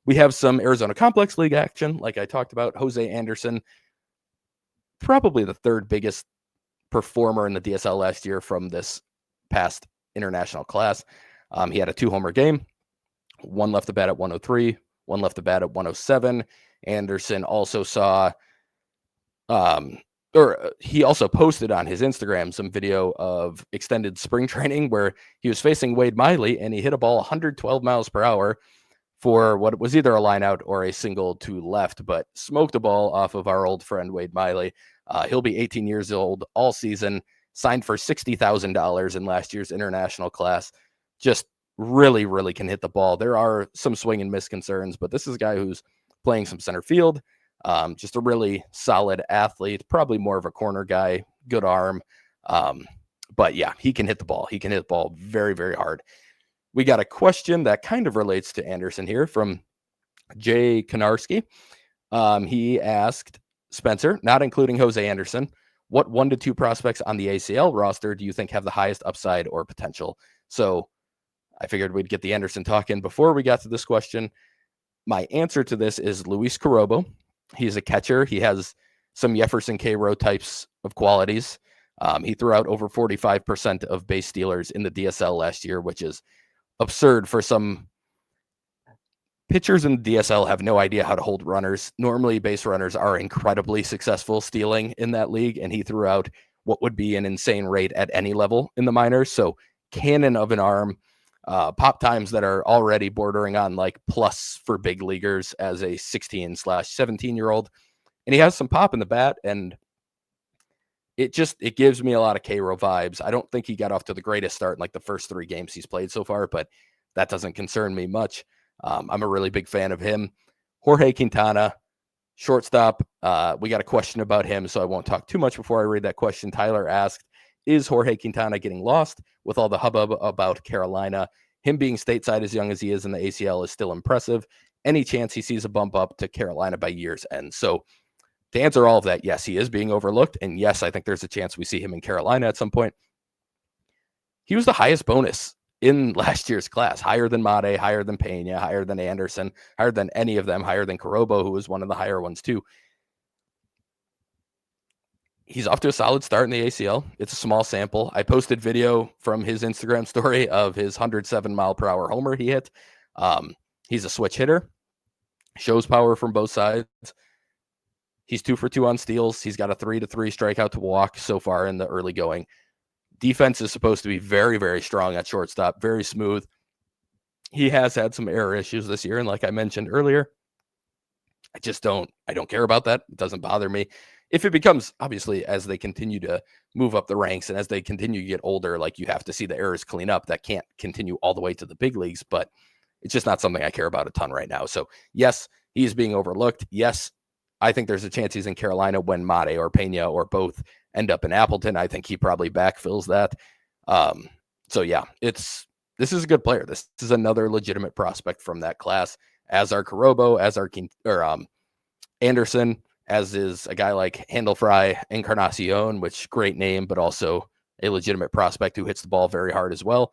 We have some Arizona Complex League action, like I talked about. Jose Anderson, probably the 3rd biggest performer in the DSL last year from this past international class. He had a 2-homer game, one left the bat at 103, one left the bat at 107. Anderson also saw, he also posted on his Instagram some video of extended spring training where he was facing Wade Miley and he hit a ball 112 miles per hour for what was either a line out or a single to left, but smoked a ball off of our old friend Wade Miley. He'll be 18 years old all season, signed for $60,000 in last year's international class. Just really, really can hit the ball. There are some swing and miss concerns, but this is a guy who's playing some center field. Just a really solid athlete, probably more of a corner guy, good arm. But yeah, he can hit the ball. He can hit the ball very, very hard. We got a question that kind of relates to Anderson here from Jay Konarski. He asked, Spencer, not including Jose Anderson, what 1 to 2 prospects on the ACL roster do you think have the highest upside or potential? So I figured we'd get the Anderson talk in before we got to this question. My answer to this is Luis Corobo. He's a catcher. He has some Jefferson K-Row types of qualities. He threw out over 45% of base stealers in the DSL last year, which is absurd for some pitchers in the DSL have no idea how to hold runners. Normally, base runners are incredibly successful stealing in that league, and he threw out what would be an insane rate at any level in the minors. So cannon of an arm, pop times that are already bordering on like plus for big leaguers as a 16/17-year-old. And he has some pop in the bat, and it gives me a lot of K-Row vibes. I don't think he got off to the greatest start in like the first 3 games he's played so far, but that doesn't concern me much. I'm a really big fan of him. Jorge Quintana, shortstop. We got a question about him, so I won't talk too much before I read that question. Tyler asked, is Jorge Quintana getting lost with all the hubbub about Carolina? Him being stateside as young as he is in the ACL is still impressive. Any chance he sees a bump up to Carolina by year's end? So to answer all of that, yes, he is being overlooked. And yes, I think there's a chance we see him in Carolina at some point. He was the highest bonus in last year's class, higher than Mate, higher than Pena, higher than Anderson, higher than any of them, higher than Corobo, who was one of the higher ones too. He's off to a solid start in the ACL. It's a small sample. I posted video from his Instagram story of his 107-mile-per-hour homer he hit. He's a switch hitter, shows power from both sides. He's 2 for 2 on steals. He's got a 3-3 strikeout to walk so far in the early going. Defense is supposed to be very, very strong at shortstop, very smooth. He has had some error issues this year, and like I mentioned earlier, I don't care about that. It doesn't bother me. If it becomes, obviously, as they continue to move up the ranks and as they continue to get older, like you have to see the errors clean up. That can't continue all the way to the big leagues, but it's just not something I care about a ton right now. So yes, he's being overlooked. Yes, I think there's a chance he's in Carolina when Mate or Pena or both end up in Appleton. I think he probably backfills that. So yeah, this is a good player. This is another legitimate prospect from that class, as are Corobo, as are Anderson, as is a guy like Handelfry Encarnacion, which great name, but also a legitimate prospect who hits the ball very hard as well.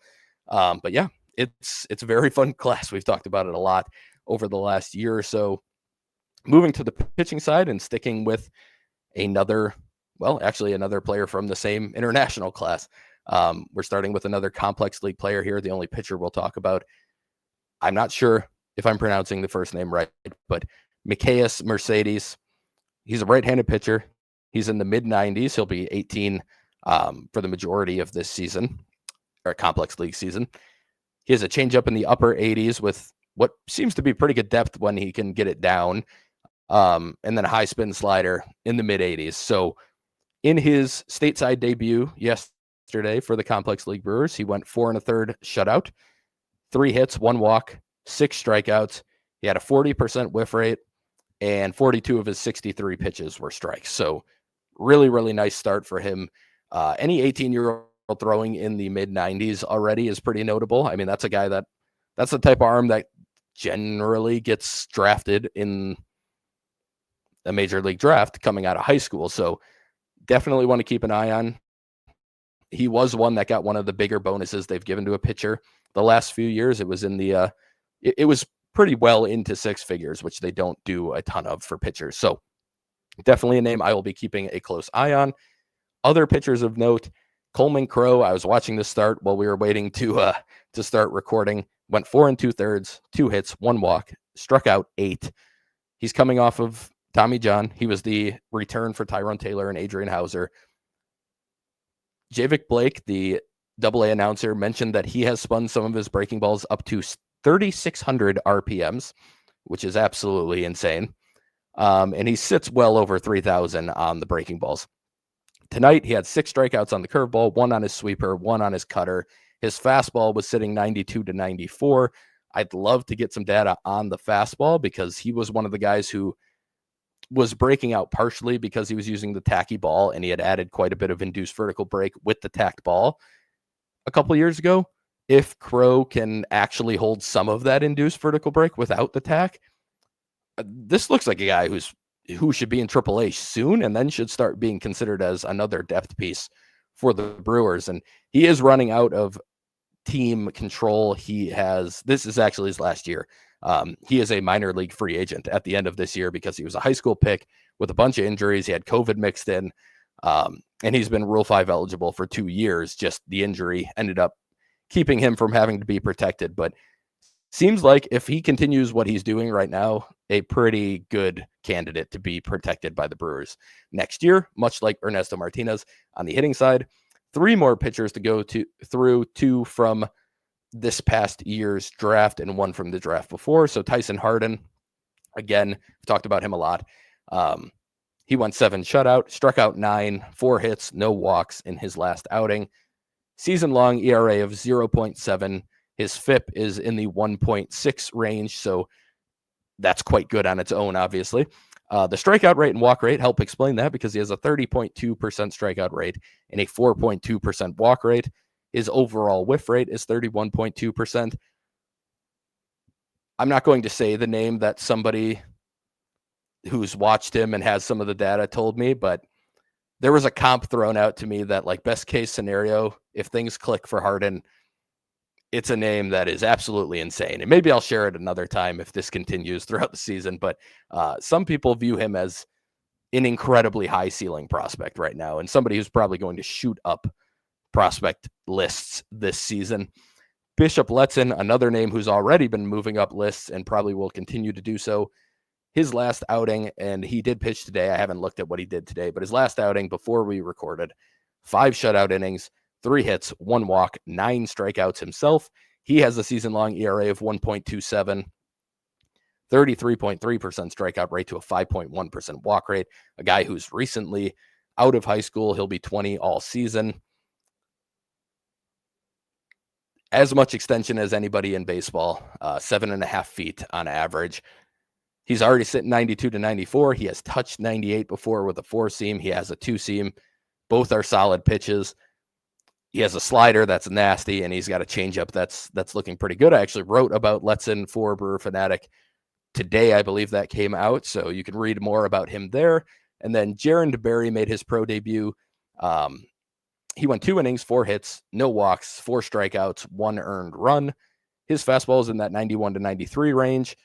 But yeah, it's a very fun class. We've talked about it a lot over the last year or so. Moving to the pitching side and sticking with another player from the same international class. We're starting with another complex league player here, the only pitcher we'll talk about. I'm not sure if I'm pronouncing the first name right, but Micaeus Mercedes. He's a right-handed pitcher. He's in the mid-90s. He'll be 18 for the majority of this season, or complex league season. He has a changeup in the upper 80s with what seems to be pretty good depth when he can get it down, and then a high spin slider in the mid-80s. So in his stateside debut yesterday for the complex league Brewers, he went 4 1/3 shutout, 3 hits, 1 walk, 6 strikeouts. He had a 40% whiff rate, and 42 of his 63 pitches were strikes. So really, really nice start for him. Any 18-year-old throwing in the mid-90s already is pretty notable. I mean, that's a guy that's the type of arm that generally gets drafted in a major league draft coming out of high school. So definitely want to keep an eye on. He was one that got one of the bigger bonuses they've given to a pitcher the last few years. It was in the it was pretty well into 6 figures, which they don't do a ton of for pitchers. So definitely a name I will be keeping a close eye on. Other pitchers of note, Coleman Crow. I was watching this start while we were waiting to start recording. Went 4 2/3, 2 hits, 1 walk, struck out 8. He's coming off of Tommy John. He was the return for Tyrone Taylor and Adrian Hauser. Javik Blake, the AA announcer, mentioned that he has spun some of his breaking balls up to 3,600 RPMs, which is absolutely insane. And he sits well over 3,000 on the breaking balls. Tonight, he had 6 strikeouts on the curveball, 1 on his sweeper, 1 on his cutter. His fastball was sitting 92 to 94. I'd love to get some data on the fastball because he was one of the guys who was breaking out partially because he was using the tacky ball, and he had added quite a bit of induced vertical break with the tacked ball a couple of years ago. If Crow can actually hold some of that induced vertical break without the tack, this looks like a guy who should be in AAA soon and then should start being considered as another depth piece for the Brewers. And he is running out of team control. This is actually his last year. He is a minor league free agent at the end of this year because he was a high school pick with a bunch of injuries. He had COVID mixed in, and he's been Rule 5 eligible for 2 years. Just the injury ended up keeping him from having to be protected. But seems like if he continues what he's doing right now, a pretty good candidate to be protected by the Brewers next year, much like Ernesto Martinez on the hitting side. 3 more pitchers to go through, 2 from this past year's draft and 1 from the draft before. So Tyson Harden, again, we've talked about him a lot. He went 7 shutout, struck out 9, 4 hits, no walks in his last outing. Season-long ERA of 0.7. His FIP is in the 1.6 range, so that's quite good on its own, obviously. The strikeout rate and walk rate help explain that because he has a 30.2% strikeout rate and a 4.2% walk rate. His overall whiff rate is 31.2%. I'm not going to say the name that somebody who's watched him and has some of the data told me, but there was a comp thrown out to me that, like, best case scenario, if things click for Harden, it's a name that is absolutely insane. And maybe I'll share it another time if this continues throughout the season. But some people view him as an incredibly high ceiling prospect right now, and somebody who's probably going to shoot up prospect lists this season. Bishop Letson, another name who's already been moving up lists and probably will continue to do so. His last outing, and he did pitch today. I haven't looked at what he did today, but his last outing before we recorded, 5 shutout innings, 3 hits, 1 walk, 9 strikeouts himself. He has a season-long ERA of 1.27, 33.3% strikeout rate to a 5.1% walk rate. A guy who's recently out of high school. He'll be 20 all season. As much extension as anybody in baseball, 7.5 feet on average. He's already sitting 92 to 94. He has touched 98 before with a 4-seam. He has a 2-seam. Both are solid pitches. He has a slider that's nasty, and he's got a changeup that's looking pretty good. I actually wrote about Letson for Brewer Fanatic today. I believe that came out, so you can read more about him there. And then Jaron DeBerry made his pro debut. He went 2 innings, 4 hits, no walks, 4 strikeouts, 1 earned run. His fastball is in that 91 to 93 range.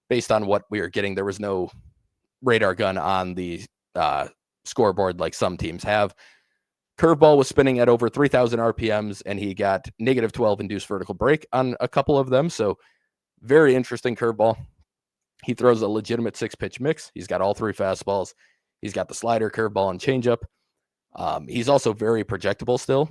Based on what we are getting, there was no radar gun on the scoreboard like some teams have. Curveball was spinning at over 3,000 RPMs, and he got -12 induced vertical break on a couple of them. So very interesting curveball. He throws a legitimate 6-pitch mix. He's got all 3 fastballs. He's got the slider, curveball, and changeup. He's also very projectable still.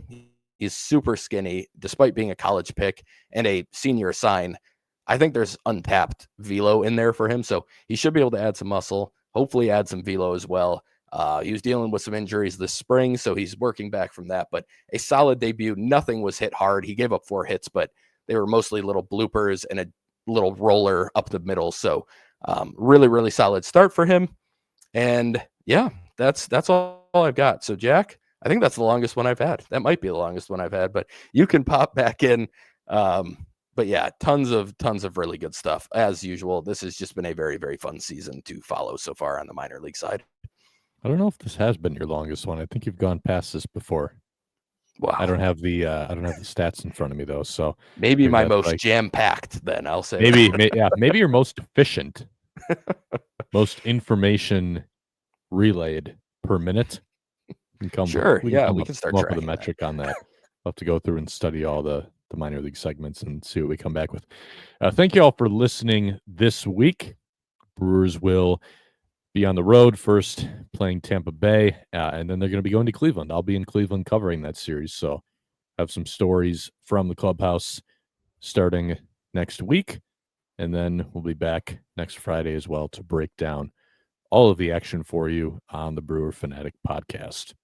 He's super skinny, despite being a college pick and a senior sign. I think there's untapped velo in there for him, so he should be able to add some muscle, hopefully add some velo as well. He was dealing with some injuries this spring, so he's working back from that, but a solid debut. Nothing was hit hard. He gave up 4 hits, but they were mostly little bloopers and a little roller up the middle, so really, really solid start for him. And yeah, that's all I've got. So Jack, I think that's the longest one I've had. That might be the longest one I've had, but you can pop back in. But yeah, tons of really good stuff as usual. This has just been a very, very fun season to follow so far on the minor league side. I don't know if this has been your longest one. I think you've gone past this before. Wow. I don't have the stats in front of me though, so maybe my most jam-packed. Then I'll say maybe your most efficient, most information relayed per minute. Sure. We Yeah, we can can start come up with a tracking that. metric on that. I'll have to go through and study all the minor league segments and see what we come back with. Thank you all for listening this week. Brewers will be on the road first playing Tampa Bay, and then they're going to be going to Cleveland. I'll be in Cleveland covering that series, so have some stories from the clubhouse starting next week, and then we'll be back next Friday as well to break down all of the action for you on the Brewer Fanatic podcast.